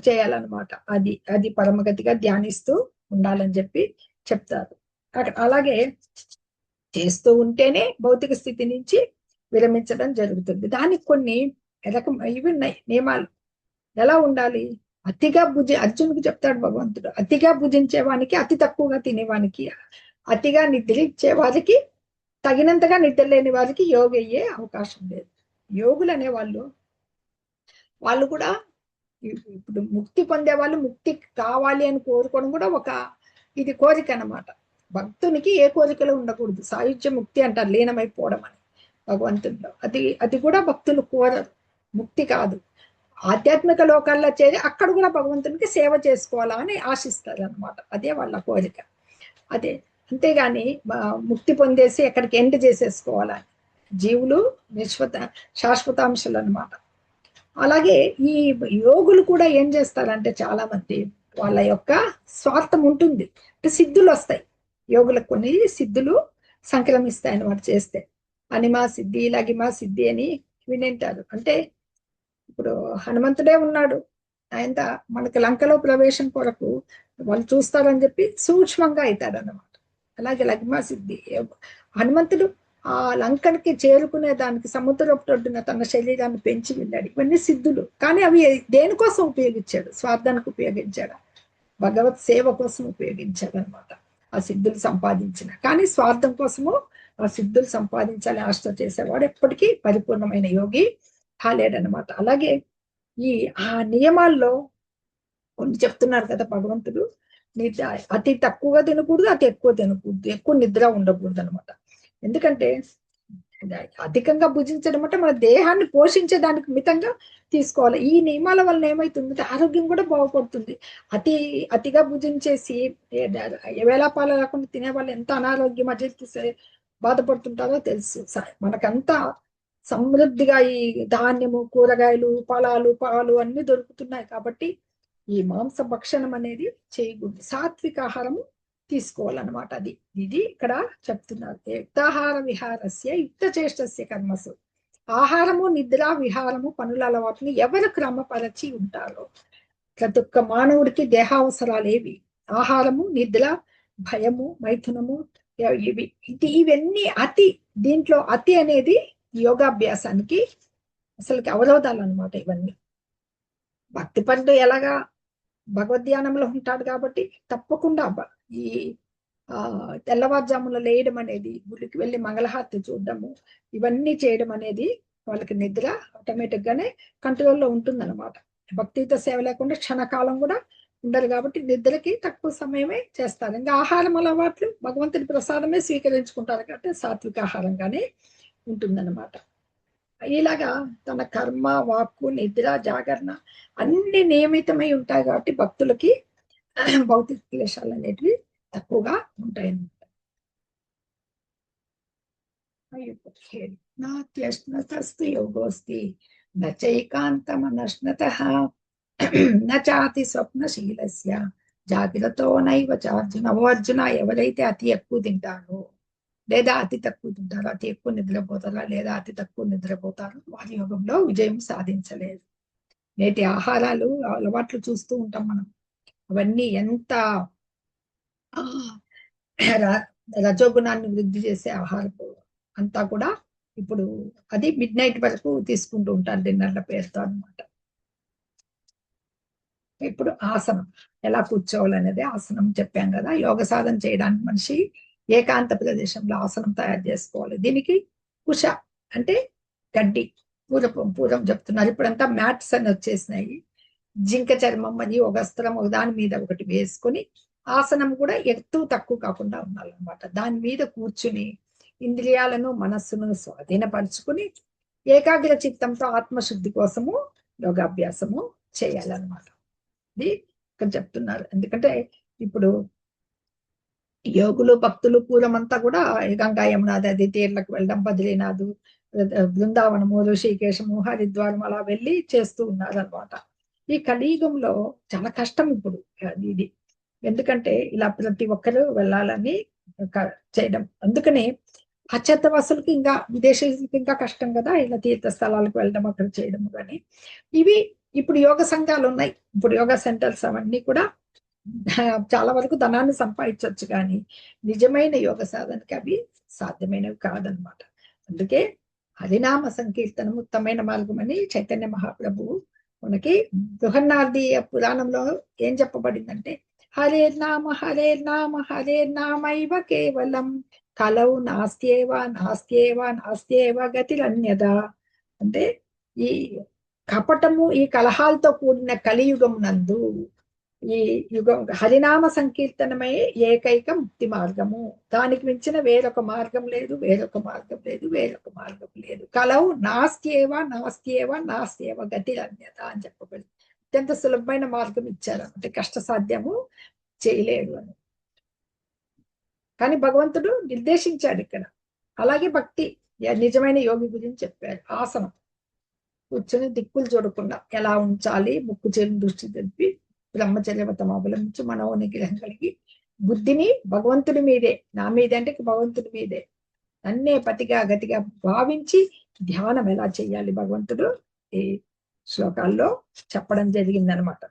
చేయాలన్నమాట. అది అది పరమగతిగా ధ్యానిస్తూ ఉండాలని చెప్పి చెప్తారు. అలాగే చేస్తూ ఉంటేనే భౌతిక స్థితి నుంచి విరమించడం జరుగుతుంది. దానికి కొన్ని రకం ఇవి ఉన్నాయి నియమాలు. ఎలా ఉండాలి? అతిగా అర్జునుడికి చెప్తాడు భగవంతుడు, అతిగా భుజించేవానికి, అతి తక్కువగా తినేవానికి, అతిగా నిద్రించే వారికి, తగినంతగా నిద్ర లేని వారికి యోగి అయ్యే అవకాశం లేదు. యోగులు అనే వాళ్ళు కూడా ఇప్పుడు ముక్తి పొందే వాళ్ళు ముక్తి కావాలి అని కోరుకోవడం కూడా ఒక ఇది కోరిక అన్నమాట. భక్తునికి ఏ కోరికలు ఉండకూడదు. సాయుధ్య ముక్తి అంటారు, లీనమైపోవడం అని భగవంతుడిలో. అది కూడా భక్తులు కోరరు, ముక్తి కాదు. ఆధ్యాత్మిక లోకాల్లో చేరి అక్కడ కూడా భగవంతునికి సేవ చేసుకోవాలా అని ఆశిస్తారు అనమాట. అదే వాళ్ళ కోరిక. అదే అంతేగాని ముక్తి పొందేసి ఎక్కడికి ఎండ్ చేసేసుకోవాలని. జీవులు శాశ్వతాంశాలు అనమాట. అలాగే ఈ యోగులు కూడా ఏం చేస్తారంటే చాలా మంది వాళ్ళ యొక్క స్వార్థం ఉంటుంది. అంటే సిద్ధులు వస్తాయి యోగులకు, కొన్ని సిద్ధులు సంక్రమిస్తాయి అన్నమాట చేస్తే. అనిమా సిద్ధి లగిమా సిద్ధి అని వినింటారు. అంటే ఇప్పుడు హనుమంతుడే ఉన్నాడు, ఆయన మనకి లంకలో ప్రవేశం కొరకు వాళ్ళు చూస్తారని చెప్పి సూక్ష్మంగా అవుతాడు అన్నమాట. అలాగే లగ్మా సిద్ధి హనుమంతుడు ఆ లంకనికి చేరుకునే దానికి సముద్రపు ఒడ్డున తన శరీరాన్ని పెంచి వెళ్ళాడు. ఇవన్నీ సిద్ధులు. కానీ అవి దేనికోసం ఉపయోగించాడు? స్వార్థానికి ఉపయోగించాడు, భగవత్ సేవ కోసం ఉపయోగించాడు అనమాట. ఆ సిద్ధులు సంపాదించిన కానీ స్వార్థం కోసము ఆ సిద్ధులు సంపాదించాలి ఆశ చేసేవాడు ఎప్పటికీ పరిపూర్ణమైన యోగి కాలేడనమాట. అలాగే ఈ ఆ నియమాల్లో కొన్ని చెప్తున్నారు కదా భగవంతుడు. నిద్ర అతి తక్కువగా తినకూడదు, అతి ఎక్కువ తినకూడదు, ఎక్కువ నిద్ర ఉండకూడదు అనమాట. ఎందుకంటే అధికంగా భుజించడం అంటే మన దేహాన్ని పోషించేదానికి మితంగా తీసుకోవాలి. ఈ నియమాల వల్ల ఏమైతుందంటే ఆరోగ్యం కూడా బాగుపడుతుంది. అతిగా భుజించేసి వేళాపాల లేకుండా తినే వాళ్ళు ఎంత అనారోగ్యం అజీర్తి బాధపడుతుంటారో తెలుసు. మనకంతా సమృద్ధిగా ఈ ధాన్యము, కూరగాయలు, ఫలాలు, పాలు అన్ని దొరుకుతున్నాయి కాబట్టి ఈ మాంస భక్షణం అనేది చేయకూడదు. సాత్విక ఆహారము తీసుకోవాలన్నమాట. ఇది ఇక్కడ చెప్తున్నారు. యుక్తాహార విహారస్య యుక్త చేష్టస్య కర్మసు. ఆహారము, నిద్ర, విహారము, పనుల అలవాటుని ఎవరు క్రమపరచి ఉంటారో. ప్రతి ఒక్క మానవుడికి దేహావసరాలు ఏవి? ఆహారము, నిద్ర, భయము, మైథునము, ఇవన్నీ అతి. దీంట్లో అతి అనేది యోగాభ్యాసానికి అసలుకి అవరోధాలు అనమాట. ఇవన్నీ భక్తి పరుడు ఎలాగా భగవద్ధ్యానంలో ఉంటాడు కాబట్టి తప్పకుండా ఈ తెల్లవారుజామున లేయడం అనేది, గుడికి వెళ్ళి మంగళహారతి చూడడము, ఇవన్నీ చేయడం అనేది వాళ్ళకి నిద్ర ఆటోమేటిక్ గానే కంట్రోల్లో ఉంటుందన్నమాట. భక్తితో సేవ లేకుండా క్షణకాలం కూడా ఉండరు కాబట్టి నిద్రకి తక్కువ సమయమే చేస్తారు. ఇంకా ఆహారం అలవాట్లు భగవంతుడి ప్రసాదమే స్వీకరించుకుంటారు కాబట్టి సాత్విక ఆహారంగానే ఉంటుందన్నమాట. ఇలాగా తన కర్మ, వాక్కు, నిద్ర, జాగరణ అన్ని నియమితమై ఉంటాయి కాబట్టి భక్తులకి భౌతిక క్లేశాలు అనేటివి తక్కువగా ఉంటాయి అన్నమాట. అయిపోయేది. నాత్యశ్నతస్తు యోగోస్తి నైకాంతమనశ్నతః నాతి స్వప్నశీలస్య జాగ్రత్తో నైవ చార్జున. ఓ అర్జున, ఎవరైతే అతి ఎక్కువ తింటారో లేదా అతి తక్కువ తింటారో, అతి ఎక్కువ నిద్రపోతారా లేదా అతి తక్కువ నిద్రపోతారో, వారి యోగంలో విజయం సాధించలేదు. నేటి ఆహారాలు అలవాట్లు చూస్తూ ఉంటాం మనం. అవన్నీ ఎంత రజోగుణాన్ని వృద్ధి చేసే ఆహారపు అంతా కూడా ఇప్పుడు అది మిడ్ నైట్ వరకు తీసుకుంటూ ఉంటారు డిన్నర్ల పేరుతో అనమాట. ఇప్పుడు ఆసనం ఎలా కూర్చోవాలనేది ఆసనం చెప్పాం కదా. యోగ సాధన చేయడానికి మనిషి ఏకాంత ప్రదేశంలో ఆసనం తయారు చేసుకోవాలి. దీనికి కుష అంటే గడ్డి, పూర్వం చెప్తున్నారు, ఇప్పుడంతా మ్యాట్స్ అని వచ్చేసినాయి. జింక చర్మం మరియు ఒక వస్త్రం ఒక దాని మీద ఒకటి వేసుకొని ఆసనం కూడా ఎత్తు తక్కువ కాకుండా ఉండాలన్నమాట. దాని మీద కూర్చుని ఇంద్రియాలను మనస్సును స్వాధీనపరుచుకుని ఏకాగ్ర చిత్తంతో ఆత్మశుద్ధి కోసము యోగాభ్యాసము చేయాలన్నమాట. ఇది ఇక్కడ చెప్తున్నారు. ఎందుకంటే ఇప్పుడు యోగులు భక్తులు పూర్వమంతా కూడా గంగా యమునా నది తీర్లకు వెళ్ళడం, బద్రీనాథ్, బృందావనము, ఋషికేశము, హరిద్వారం అలా వెళ్ళి చేస్తూ ఉన్నారు అనమాట. ఈ కలియుగంలో చాలా కష్టం ఇప్పుడు ఇది. ఎందుకంటే ఇలా ప్రతి ఒక్కరూ వెళ్ళాలని చేయడం. అందుకనే పాశ్చాత్యవాసులకి ఇంకా విదేశీయులకి ఇంకా కష్టం కదా ఇలా తీర్థ స్థలాలకు వెళ్ళడం, అక్కడ చేయడం. కానీ ఇవి ఇప్పుడు యోగ సంఘాలు ఉన్నాయి, ఇప్పుడు యోగా సెంటర్స్ అవన్నీ కూడా చాలా వరకు ధనాన్ని సంపాదించవచ్చు, కానీ నిజమైన యోగ సాధనకి అవి సాధ్యమైనవి కాదనమాట. అందుకే హరినామ సంకీర్తనం ఉత్తమైన మార్గం అని చైతన్య మహాప్రభువు మనకి బృహన్నార్దీయ పురాణంలో ఏం చెప్పబడిందంటే, హరే నామ హరే నామ హరే నామైవ కేవలం కలౌ నాస్త్యేవ నాస్త్యేవ నాస్త్యేవ గతిరన్యద. అంటే ఈ కపటము, ఈ కలహాలతో కూడిన కలియుగం నందు ఈ యుగం హరినామ సంకీర్తనమే ఏకైక ముక్తి మార్గము. దానికి మించిన వేరొక మార్గం లేదు, వేరొక మార్గం లేదు, వేరొక మార్గం లేదు. కలవు నాస్త్యేవ నాస్త్యేవ నాస్త్యేవ గతిరన్యత అని చెప్పబడింది. అత్యంత సులభమైన మార్గం ఇచ్చారు అంటే కష్ట సాధ్యము చేయలేడు అని. కానీ భగవంతుడు నిర్దేశించాడు ఇక్కడ. అలాగే భక్తి నిజమైన యోగి గురించి చెప్పారు. ఆసనం కూర్చొని దిక్కులు చూడకుండా ఎలా ఉంచాలి, ముక్కు చేని దృష్టి తెలిపి బ్రహ్మచర్యవతం అవలంబించి మనో నిగ్రహం కలిగి బుద్ధిని భగవంతుడి మీదే, నా మీదే అంటే భగవంతుడి మీదే అన్నే పతిగా గతిగా భావించి ధ్యానం ఎలా చేయాలి భగవంతుడు ఈ శ్లోకాల్లో చెప్పడం జరిగిందనమాట.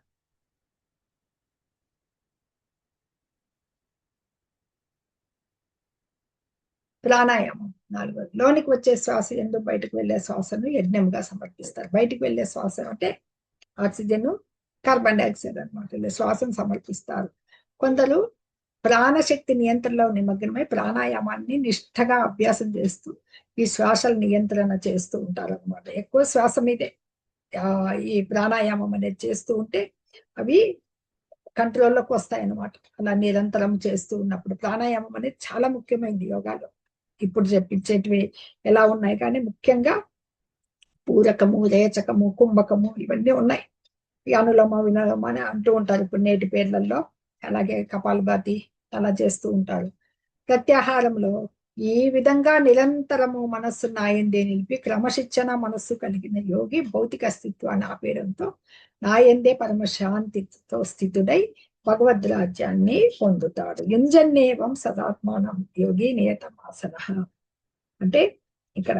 ప్రాణాయామం 4. లోనికి వచ్చే శ్వాస ఎందు బయటకు వెళ్లే శ్వాసను యజ్ఞంగా సమర్పిస్తారు. బయటకు వెళ్లే శ్వాస అంటే ఆక్సిజన్, కార్బన్ డైఆక్సైడ్ అనమాట. శ్వాసను సమర్పిస్తారు. కొందరు ప్రాణశక్తి నియంత్రణలో నిమగ్నమై ప్రాణాయామాన్ని నిష్ఠగా అభ్యాసం చేస్తూ ఈ శ్వాసల నియంత్రణ చేస్తూ ఉంటారు అనమాట. ఎక్కువ శ్వాస మీదే ఈ ప్రాణాయామం అనేది చేస్తూ ఉంటే అవి కంట్రోల్లోకి వస్తాయి అన్నమాట. అలా నిరంతరం చేస్తూ ఉన్నప్పుడు ప్రాణాయామం అనేది చాలా ముఖ్యమైనది యోగాలో. ఇప్పుడు చెప్పించేటివి ఎలా ఉన్నాయి, కానీ ముఖ్యంగా పూరకము, రేచకము, కుంభకము ఇవన్నీ ఉన్నాయి. అనులోమ విలోమ అని అంటూ ఉంటారు ఇప్పుడు నేటి పేర్లలో. అలాగే కపాలభాతి అలా చేస్తూ ఉంటారు. ప్రత్యాహారంలో ఈ విధంగా నిరంతరము మనస్సు నాయందే నిలిపి క్రమశిక్షణ మనస్సు కలిగిన యోగి భౌతిక అస్తిత్వాన్ని ఆపేయడంతో నాయందే పరమశాంతితో స్థితుడై భగవద్ రాజ్యాన్ని పొందుతాడు. యుంజన్నేవం సదాత్మానం యోగి నియతమాసన. అంటే ఇక్కడ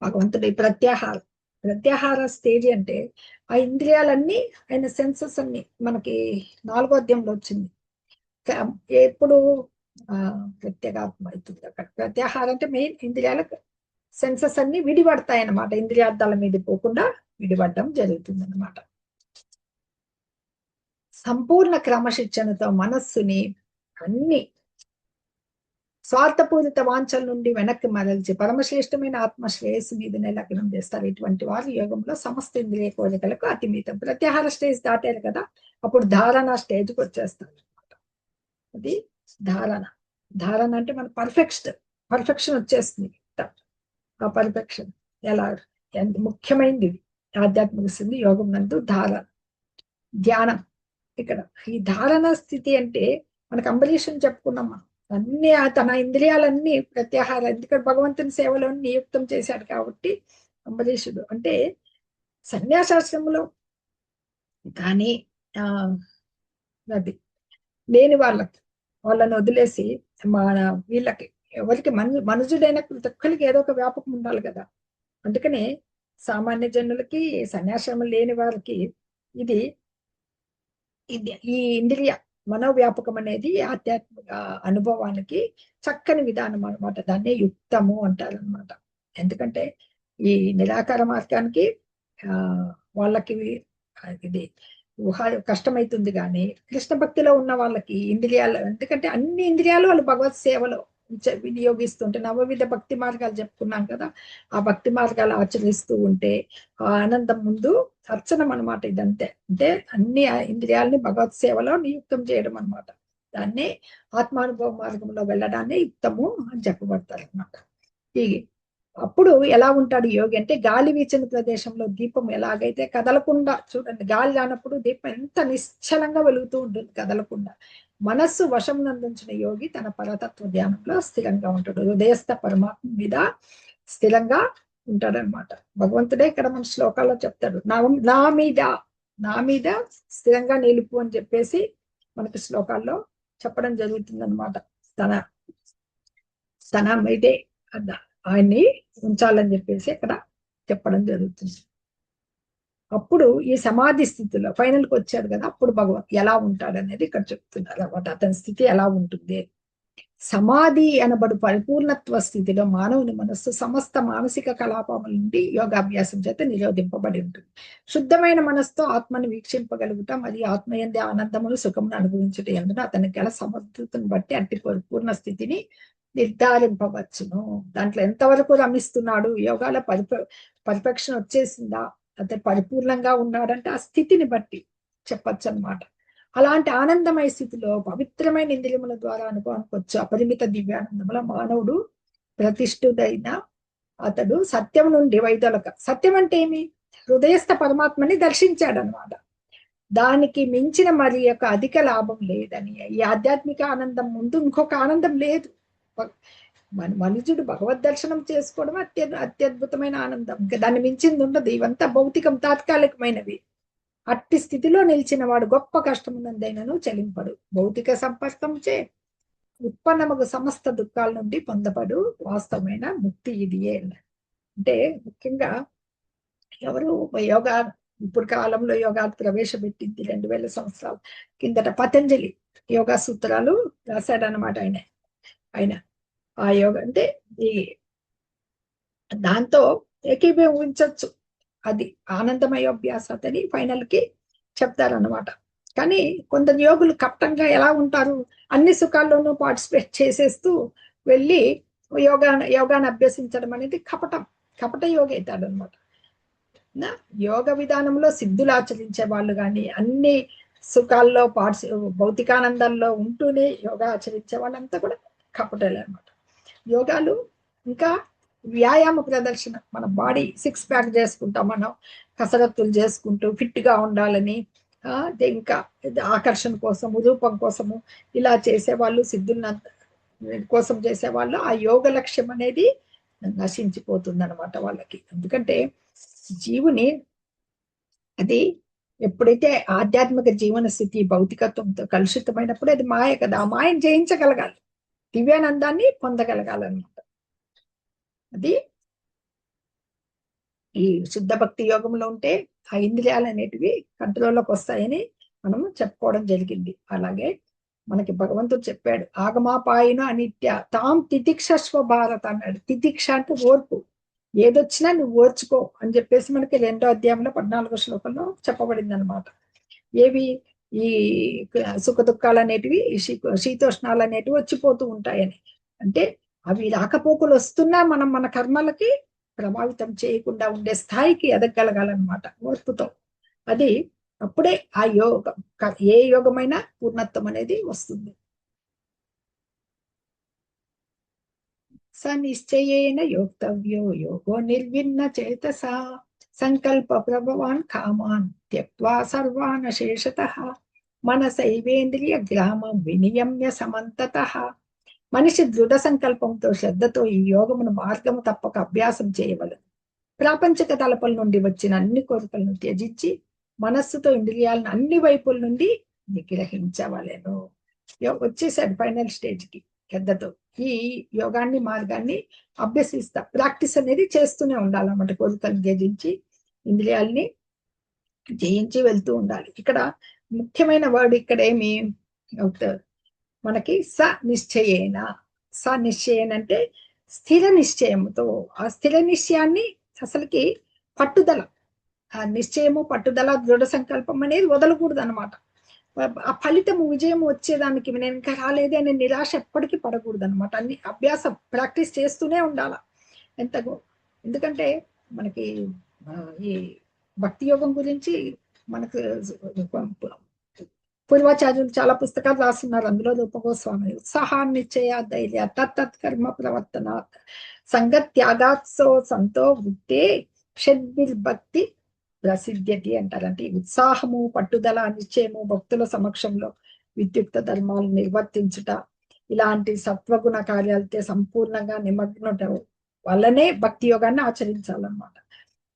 భగవంతుడి ప్రత్యాహార స్టేజ్ అంటే ఆ ఇంద్రియాలన్నీ ఆయన సెన్సెస్ అన్ని మనకి 4వ అధ్యాయంలో వచ్చింది. ఎప్పుడు ప్రత్యేగాత్మ అవుతుంది అక్కడ. ప్రత్యాహారం అంటే మెయిన్ ఇంద్రియాల సెన్సెస్ అన్ని విడిపడతాయి అన్నమాట. ఇంద్రియార్థాల మీద పోకుండా విడిపడడం జరుగుతుంది అన్నమాట. సంపూర్ణ క్రమశిక్షణతో మనస్సుని అన్ని స్వార్థపూరిత వాంఛల నుండి వెనక్కి మరల్చి పరమశ్రేష్టమైన ఆత్మ శ్రేయస్సు మీదనే లగ్నం చేస్తారు. ఇటువంటి వారు యోగంలో సమస్త ఇంద్రియ కోరికలకు అతిమితం. ప్రత్యాహార స్టేజ్ దాటారు కదా, అప్పుడు ధారణ స్టేజ్కి వచ్చేస్తారు అనమాట. అది ధారణ అంటే మన పర్ఫెక్షన్ వచ్చేస్తుంది. ఆ పర్ఫెక్షన్ ఎలా ఎంత ముఖ్యమైనది ఆధ్యాత్మిక స్థితి యోగం నందు ధ్యానం. ఇక్కడ ఈ ధారణ స్థితి అంటే మనకు అంబరీషం చెప్పుకున్నాం మనం. అన్ని తన ఇంద్రియాలన్నీ ప్రత్యాహారం, ఎందుకంటే భగవంతుని సేవలో నియుక్తం చేశాడు కాబట్టి అంబరీషుడు. అంటే సన్యాసాశ్రమంలో కానీ ఆ అది లేని వాళ్ళని వదిలేసి మన వీళ్ళకి ఎవరికి మనుజుడైన ప్రతి ఒక్కరికి ఏదో ఒక వ్యాపకం ఉండాలి కదా. అందుకనే సామాన్య జనులకి, సన్యాశ్రమం లేని వారికి ఇది ఇది ఈ ఇంద్రియ మనోవ్యాపకం అనేది ఆధ్యాత్మిక అనుభవానికి చక్కని విధానం అనమాట. దాన్నే యుక్తము అంటారు అనమాట. ఎందుకంటే ఈ నిరాకార మార్గానికి ఆ వాళ్ళకి ఇది ఊహ కష్టమైతుంది. కానీ కృష్ణ భక్తిలో ఉన్న వాళ్ళకి ఇంద్రియాలు, ఎందుకంటే అన్ని ఇంద్రియాలు వాళ్ళు భగవత్ సేవలో వినియోగిస్తుంటే, నవవిధ భక్తి మార్గాలు చెప్పుకున్నాం కదా, ఆ భక్తి మార్గాలు ఆచరిస్తూ ఉంటే ఆ ఆనందం ముందు అర్చనం అనమాట. ఇదంతే. అంటే అన్ని ఇంద్రియాలని భగవత్ సేవలో నియుక్తం చేయడం అనమాట. దాన్ని ఆత్మానుభవ మార్గంలో వెళ్ళడాన్ని యుక్తము అని చెప్పబడతారు అనమాట. ఈ అప్పుడు ఎలా ఉంటాడు యోగి అంటే, గాలి వీచని ప్రదేశంలో దీపం ఎలాగైతే కదలకుండా, చూడండి గాలి రానప్పుడు దీపం ఎంత నిశ్చలంగా వెలుగుతూ ఉంటుంది కదలకుండా. మనస్సు వశం నందించిన యోగి తన పరతత్వ ధ్యానంలో స్థిరంగా ఉంటాడు. హృదయస్థ పరమాత్మ మీద స్థిరంగా ఉంటాడనమాట. భగవంతుడే ఇక్కడ మన శ్లోకాల్లో చెప్తాడు, నా మీద స్థిరంగా నిలుపు అని చెప్పేసి మనకి శ్లోకాల్లో చెప్పడం జరుగుతుంది అనమాట. తన తన మీదే ఆయన్ని ఉంచాలని చెప్పేసి అక్కడ చెప్పడం జరుగుతుంది. అప్పుడు ఈ సమాధి స్థితిలో ఫైనల్కి వచ్చాడు కదా, అప్పుడు భగవాన్ ఎలా ఉంటాడు అనేది ఇక్కడ చెప్తున్నారు అనమాట. అతని స్థితి ఎలా ఉంటుంది. సమాధి అనబడు పరిపూర్ణత్వ స్థితిలో మానవుని మనస్సు సమస్త మానసిక కలాపముల నుండి యోగాభ్యాసం చేత నిరోధింపబడి ఉంటుంది. శుద్ధమైన మనస్సుతో ఆత్మను వీక్షింపగలుగుతాం, మరియు ఆత్మయందే ఆనందమును సుఖమును అనుభవించడం ఎందుకు అతనికి గల సమర్థతను బట్టి అట్టి పరిపూర్ణ స్థితిని నిర్ధారింపవచ్చును. దాంట్లో ఎంతవరకు రమిస్తున్నాడు, యోగాల పర్ఫెక్షన్ వచ్చేసిందా, అతను పరిపూర్ణంగా ఉన్నాడంటే ఆ స్థితిని బట్టి చెప్పచ్చు అనమాట. అలాంటి ఆనందమయ స్థితిలో పవిత్రమైన ఇంద్రియముల ద్వారా అనుభవానికి వచ్చు అపరిమిత దివ్యానందముల మానవుడు ప్రతిష్ఠుడైన అతడు సత్యం నుండి వైదొలక. సత్యం అంటే ఏమి? హృదయస్థ పరమాత్మని దర్శించాడనమాట. దానికి మించిన మరి యొక్క అధిక లాభం లేదని, ఈ ఆధ్యాత్మిక ఆనందం ముందు ఇంకొక ఆనందం లేదు. మనుజుడు భగవద్ దర్శనం చేసుకోవడం అత్యద్భుతమైన ఆనందం. ఇంకా దాన్ని మించింది ఉండదు. ఇవంతా భౌతికం, తాత్కాలికమైనవి. అట్టి స్థితిలో నిలిచిన వాడు గొప్ప కష్టమునందైనను చలింపడు. భౌతిక సంపర్కం చే ఉత్పన్నముగు సమస్త దుఃఖాల నుండి పొందపడు వాస్తవమైన ముక్తి ఇదియే. అంటే ముఖ్యంగా ఎవరు యోగా, ఇప్పుడు కాలంలో యోగా ప్రవేశపెట్టింది 2000 సంవత్సరాల కిందట పతంజలి యోగా సూత్రాలు రాశాడనమాట ఆయన. ఆ యోగా అంటే ఈ దాంతో ఏకీభవించవచ్చు. అది ఆనందమయోభ్యాసత్ అని ఫైనల్ కి చెప్తారనమాట. కానీ కొందరు యోగులు కపటంగా ఎలా ఉంటారు, అన్ని సుఖాల్లోనూ పార్టిసిపేట్ చేసేస్తూ వెళ్ళి యోగాన్ని అభ్యసించడం అనేది కపట యోగి అవుతాడు అనమాట. యోగ విధానంలో సిద్ధులు ఆచరించే వాళ్ళు కానీ, అన్ని సుఖాల్లో భౌతికానందాల్లో ఉంటూనే యోగా ఆచరించే వాళ్ళంతా కూడా కపటలే అనమాట. యోగాలు ఇంకా వ్యాయామ ప్రదర్శన, మన బాడీ 6 ప్యాక్ చేసుకుంటాం మనం, కసరత్తులు చేసుకుంటూ ఫిట్ గా ఉండాలని, ఇంకా ఆకర్షణ కోసము, రూపం కోసము ఇలా చేసేవాళ్ళు, సిద్ధుల కోసం చేసేవాళ్ళు, ఆ యోగ లక్ష్యం అనేది నశించిపోతుంది అనమాట వాళ్ళకి. ఎందుకంటే జీవుని అది ఎప్పుడైతే ఆధ్యాత్మిక జీవన స్థితి భౌతికత్వంతో కలుషితమైనప్పుడు అది మాయ కదా, ఆ మాయను జయించగలగాలి, దివ్యానందాన్ని పొందగలగాలన్నమాట. అది ఈ శుద్ధ భక్తి యోగంలో ఉంటే ఆ ఇంద్రియాలు అనేటివి కంట్రోల్లోకి వస్తాయని మనం చెప్పుకోవడం జరిగింది. అలాగే మనకి భగవంతుడు చెప్పాడు, ఆగమాపాయన అనిత్య తాం తితిక్షస్వ భారత అన్నాడు. తితిక్ష అంటే ఓర్పు, ఏదొచ్చినా నువ్వు ఓర్చుకో అని చెప్పేసి మనకి 2వ అధ్యాయంలో 14వ శ్లోకంలో చెప్పబడింది అనమాట. ఏవి? ఈ సుఖ దుఃఖాలు అనేటివి, శీతోష్ణాలు అనేటివి వచ్చిపోతూ ఉంటాయని. అంటే అవి రాకపోకలు వస్తున్నా మనం మన కర్మలకి ప్రభావితం చేయకుండా ఉండే స్థాయికి ఎదగలగాలన్నమాట ఓర్పుతో. అది అప్పుడే ఆ యోగం, ఏ యోగమైనా పూర్ణత్వం అనేది వస్తుంది. స నిశ్చయేన యోక్తవ్యో యోగో నిర్విన్న చేతసా సంకల్ప ప్రభవాన్ కామాన్ త్యక్వా సర్వాన్ శేషతః మనసైవేంద్రియ గ్రామం వినియమ్య సమంతతః మనిషి దృఢ సంకల్పంతో శ్రద్ధతో ఈ యోగమును మార్గము తప్పక అభ్యాసం చేయవలెను. ప్రాపంచిక తలపల నుండి వచ్చిన అన్ని కోరికలను త్యజించి మనస్సుతో ఇంద్రియాలను అన్ని వైపుల నుండి నిగ్రహించవలెను. వచ్చేసాడు ఫైనల్ స్టేజ్ కి శ్రద్ధతో. ఈ యోగాన్ని మార్గాన్ని ప్రాక్టీస్ అనేది చేస్తూనే ఉండాలన్నమాట. కోరికలను త్యజించి ఇంద్రియాలని జయించి వెళ్తూ ఉండాలి. ఇక్కడ ముఖ్యమైన వర్డ్ ఇక్కడ ఏమి మనకి నిశ్చయేన అంటే స్థిర నిశ్చయముతో. ఆ స్థిర నిశ్చయాన్ని అసలుకి పట్టుదల, ఆ నిశ్చయము పట్టుదల దృఢ సంకల్పం అనేది వదలకూడదు అనమాట. ఆ ఫలితము విజయం వచ్చేదానికి నేను ఇంకా రాలేదే అనే నిరాశ ఎప్పటికీ పడకూడదు అనమాట. అన్ని అభ్యాసం ప్రాక్టీస్ చేస్తూనే ఉండాల ఎంతగో. ఎందుకంటే మనకి ఈ భక్తి యోగం గురించి మనకు పూర్వాచార్యులు చాలా పుస్తకాలు రాస్తున్నారు. అందులో రూపగోస్వామి ఉత్సాహాన్నిశ్చయ ధైర్య తత్తత్ కర్మ ప్రవర్తన సంగత్యాగాత్సో సంతో వృత్తే షడ్భిర్భక్తి ప్రసిద్ధ్యతి అంటారంటే ఉత్సాహము, పట్టుదల, నిశ్చయము, భక్తుల సమక్షంలో విద్యుక్త ధర్మాలు నిర్వర్తించుట, ఇలాంటి సత్వగుణ కార్యాలతో సంపూర్ణంగా నిమగ్నట వల్లనే భక్తి యోగాన్ని ఆచరించాలన్నమాట.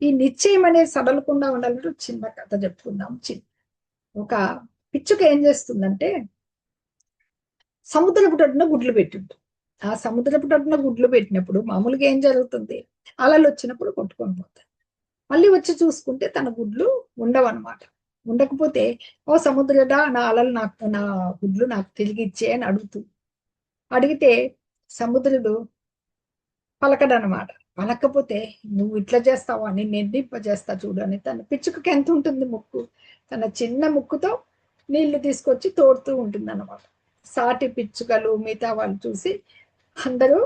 ఈ నిశ్చయం అనేది సడలకుండా ఉండాలంటే చిన్న కథ చెప్పుకుందాం. ఒక పిచ్చుక ఏం చేస్తుందంటే సముద్రపు తొట్టున గుడ్లు పెట్టింటుంది. ఆ సముద్రపు తొట్టున గుడ్లు పెట్టినప్పుడు మామూలుగా ఏం జరుగుతుంది, అలలు వచ్చినప్పుడు కొట్టుకొని పోతాయి. మళ్ళీ వచ్చి చూసుకుంటే తన గుడ్లు ఉండవన్నమాట. ఉండకపోతే ఓ సముద్రడా నా అలలు నా గుడ్లు నాకు తిరిగి ఇచ్చే అని అడిగితే సముద్రుడు పలకడనమాట. పలకపోతే నువ్వు ఇట్లా చేస్తావా, నేను నిండింపజేస్తా చూడు అని. తన పిచ్చుకకి ఎంత ఉంటుంది ముక్కు, తన చిన్న ముక్కుతో నీళ్లు తీసుకొచ్చి తోడుతూ ఉంటుంది అనమాట. సాటి పిచ్చుకలు మిగతా వాళ్ళు చూసి అందరూ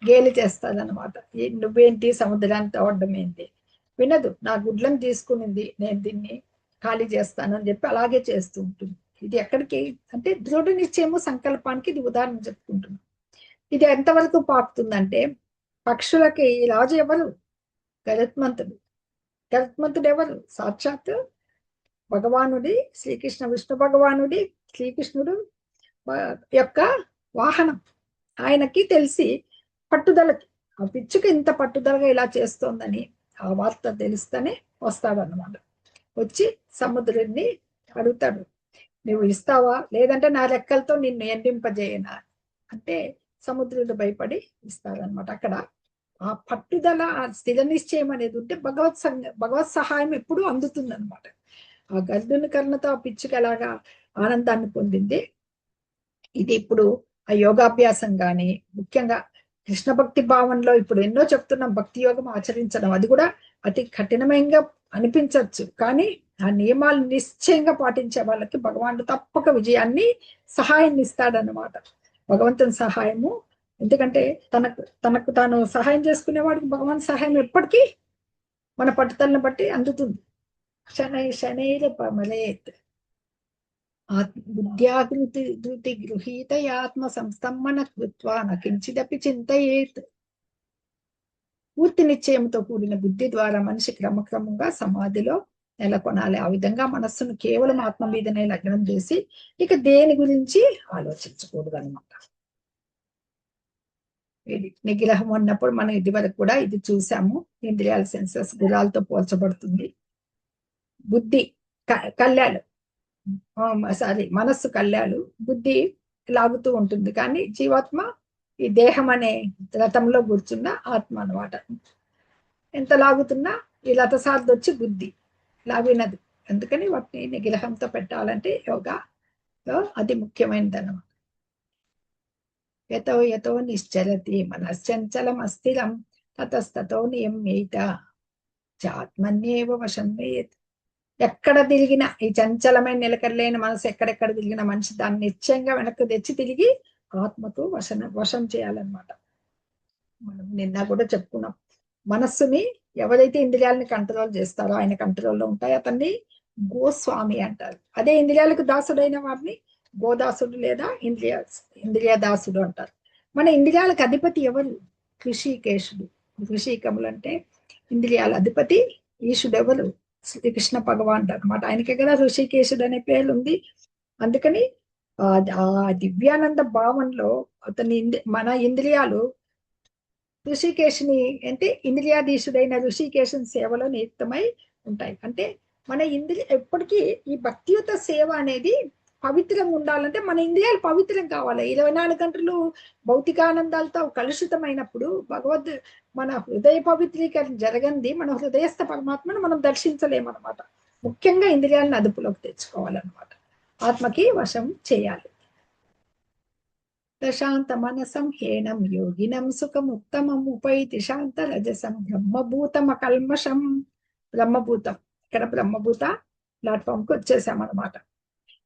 గేలి చేస్తారనమాట. నువ్వేంటి సముద్రాన్ని తోడడం ఏంటి, వినదు. నా గుడ్లను తీసుకునింది, నేను దీన్ని ఖాళీ చేస్తానని చెప్పి అలాగే చేస్తూ ఉంటుంది. ఇది ఎక్కడికి అంటే దృఢ నిశ్చయము సంకల్పానికి ఇది ఉదాహరణ చెప్పుకుంటున్నాం. ఇది ఎంతవరకు పాకుతుందంటే పక్షులకి రాజు ఎవరు, గరుత్మంతుడు. గరుత్మంతుడు ఎవరు, సాక్షాత్ భగవానుడి శ్రీకృష్ణ విష్ణు భగవానుడి శ్రీకృష్ణుడు యొక్క వాహనం. ఆయనకి తెలిసి పట్టుదలకి ఆ పిచ్చుక ఇంత పట్టుదలగా ఇలా చేస్తోందని ఆ వార్త తెలుస్తూనే వస్తాడన్నమాట. వచ్చి సముద్రుడిని అడుగుతాడు, నువ్వు ఇస్తావా లేదంటే నా రెక్కలతో నిన్ను ఎండింపజేయనా అంటే సముద్రుడు భయపడి ఇస్తాడనమాట. అక్కడ ఆ పట్టుదల, ఆ స్థిర నిశ్చయం అనేది ఉంటే భగవత్ సహాయం ఎప్పుడూ అందుతుంది అనమాట. ఆ గర్దుని కర్ణతో ఆ పిచ్చుక ఎలాగా ఆనందాన్ని పొందింది, ఇది ఇప్పుడు ఆ యోగాభ్యాసం కానీ ముఖ్యంగా కృష్ణ భక్తి భావంలో ఇప్పుడు ఎన్నో చెప్తున్నాం. భక్తి యోగం ఆచరించడం అది కూడా అతి కఠినమైనగా అనిపించవచ్చు, కానీ ఆ నియమాలు నిశ్చయంగా పాటించే వాళ్ళకి భగవానుడు తప్పక విజయాన్ని సహాయాన్ని ఇస్తాడనమాట. భగవంతుని సహాయము, ఎందుకంటే తనకు తాను సహాయం చేసుకునేవాడికి భగవాన్ సహాయం ఎప్పటికీ మన పట్టుదలను బట్టి అందుతుంది. శనైర పమలేత్ బుద్ధ్యాకృతి గృహీత ఆత్మ సంస్థమ్మన కృత్వా నకించిదపి చింతయేత్. పూర్తి నిశ్చయంతో కూడిన బుద్ధి ద్వారా మనిషి క్రమక్రమంగా సమాధిలో నెలకొనాలి. ఆ విధంగా మనస్సును కేవలం ఆత్మ మీదనే లగ్నం చేసి ఇక దేని గురించి ఆలోచించకూడదు అనమాట. నిగ్రహం అన్నప్పుడు మనం ఇది వరకు కూడా ఇది చూసాము. ఇంద్రియాల సెన్సెస్ గురాలతో పోల్చబడుతుంది. బుద్ధి కళ్యాలు, మనస్సు కళ్యాలు, బుద్ధి లాగుతూ ఉంటుంది. కానీ జీవాత్మ ఈ దేహం అనే రథంలో కూర్చున్న ఆత్మ అనమాట. ఎంత లాగుతున్నా ఈ రథసారథి వచ్చి బుద్ధి లాగినది. అందుకని వాటిని నిగ్రహంతో పెట్టాలంటే యోగాలో అది ముఖ్యమైనది అనమాట. యతో యతో నిశ్చలతి మనశ్చంచలం అస్థిరం తతస్తతో నియమ్యేత చాత్మన్యేవ వశం వేయత్. ఎక్కడ తిరిగినా ఈ చంచలమైన నిలకడలేని మనసు ఎక్కడెక్కడ తిరిగిన మనిషి దాన్ని నిశ్చయంగా వెనక్కి తెచ్చి తిరిగి ఆత్మకు వశం చేయాలన్నమాట. మనం నిన్న కూడా చెప్పుకున్నాం, మనస్సుని ఎవరైతే ఇంద్రియాలని కంట్రోల్ చేస్తారో ఆయన కంట్రోల్లో ఉంటాయి. అతన్ని గోస్వామి అంటారు. అదే ఇంద్రియాలకు దాసుడైన వారిని గోదాసుడు లేదా ఇంద్రియ దాసుడు అంటారు. మన ఇంద్రియాలకు అధిపతి ఎవరు, ఋషికేశుడు. ఋషికములు అంటే ఇంద్రియాల అధిపతి. ఈశుడు ఎవరు, శ్రీకృష్ణ భగవానుడు అనమాట. ఆయనకే కదా ఋషికేశుడు అనే పేరు ఉంది. అందుకని ఆ ఆ దివ్యానంద భావంలో అతని మన ఇంద్రియాలు ఋషికేశుని అంటే ఇంద్రియాధీశుడైన ఋషికేశుని సేవలో నియుక్తమై ఉంటాయి. అంటే మన ఇంద్రియ ఎప్పటికీ ఈ భక్తియుత సేవ అనేది పవిత్రంగా ఉండాలంటే మన ఇంద్రియాలు పవిత్రం కావాలి. 24 గంటలు భౌతికానందాలతో కలుషితమైనప్పుడు మన హృదయ పవిత్రీకరణ జరగంది మన హృదయస్థ పరమాత్మను మనం దర్శించలేమన్నమాట. ముఖ్యంగా ఇంద్రియాలను అదుపులోకి తెచ్చుకోవాలన్నమాట. ఆత్మకి వశం చేయాలి. ప్రశాంత మనసం హేనం యోగినం సుఖముత్తమం ఉపైతి శాంత రజసం బ్రహ్మభూతం అకల్మషం. బ్రహ్మభూతం, ఇక్కడ బ్రహ్మభూత ప్లాట్ఫామ్ కి వచ్చేసామన్నమాట.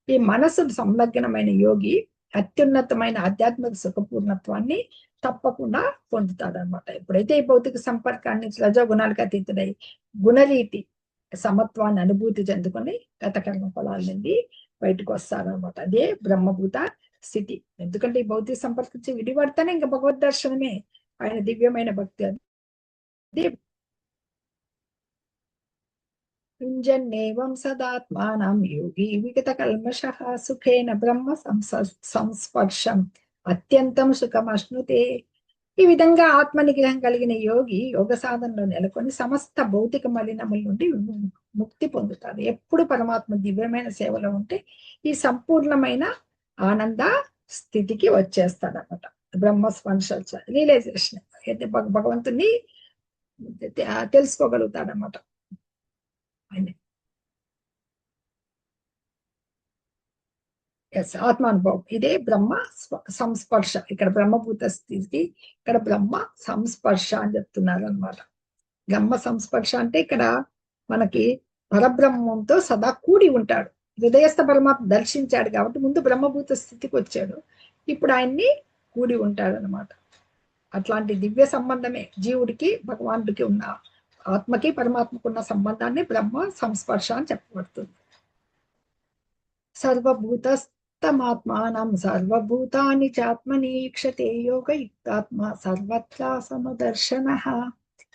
ఈ మనసు సంలగ్నమైన యోగి అత్యున్నతమైన ఆధ్యాత్మిక సుఖపూర్ణత్వాన్ని తప్పకుండా పొందుతాడనమాట. ఎప్పుడైతే ఈ భౌతిక సంపర్కాన్ని రజోగుణాలకు అతీతుడై గుణరీతి సమత్వాన్ని అనుభూతి చెందుకొని గత కర్మ ఫలాల నుండి బయటకు వస్తారనమాట. అదే బ్రహ్మభూత స్థితి. ఎందుకంటే ఈ భౌతిక సంపర్కించి విడిపడితేనే ఇంకా భగవద్ దర్శనమే ఆయన దివ్యమైన భక్తి. అది యుంజన్నేవం సదాత్మానం యోగి విగత కల్మషః సుఖేన బ్రహ్మ సంస్పర్శం అత్యంతం సుఖమశ్నుతే. ఈ విధంగా ఆత్మ నిగ్రహం కలిగిన యోగి యోగ సాధనలో నెలకొని సమస్త భౌతిక మలినముల నుండి ముక్తి పొందుతాడు. ఎప్పుడు పరమాత్మ దివ్యమైన సేవలో ఉంటే ఈ సంపూర్ణమైన ఆనంద స్థితికి వచ్చేస్తాడనమాట. బ్రహ్మ స్పర్శ రియలైజేషన్ అయితే భగవంతుని తెలుసుకోగలుగుతాడనమాట. ఎస్, ఆత్మానుభవం. ఇదే బ్రహ్మ సంస్పర్శ. ఇక్కడ బ్రహ్మభూత స్థితి, ఇక్కడ బ్రహ్మ సంస్పర్శ అని చెప్తున్నారు అనమాట. బ్రహ్మ సంస్పర్శ అంటే ఇక్కడ మనకి పరబ్రహ్మంతో సదా కూడి ఉంటాడు. హృదయస్థ పరమాత్మ దర్శించాడు కాబట్టి ముందు బ్రహ్మభూత స్థితికి వచ్చాడు, ఇప్పుడు ఆయన్ని కూడి ఉంటాడు అనమాట. అట్లాంటి దివ్య సంబంధమే జీవుడికి భగవానుడికి ఉన్న, ఆత్మకి పరమాత్మకు ఉన్న సంబంధాన్ని బ్రహ్మ సంస్పర్శ అని చెప్పబడుతుంది. సర్వభూతస్తమాత్మానం సర్వభూతాని చాత్మని ఈక్షతే యోగయుక్తాత్మ సర్వత్రా సమదర్శనః.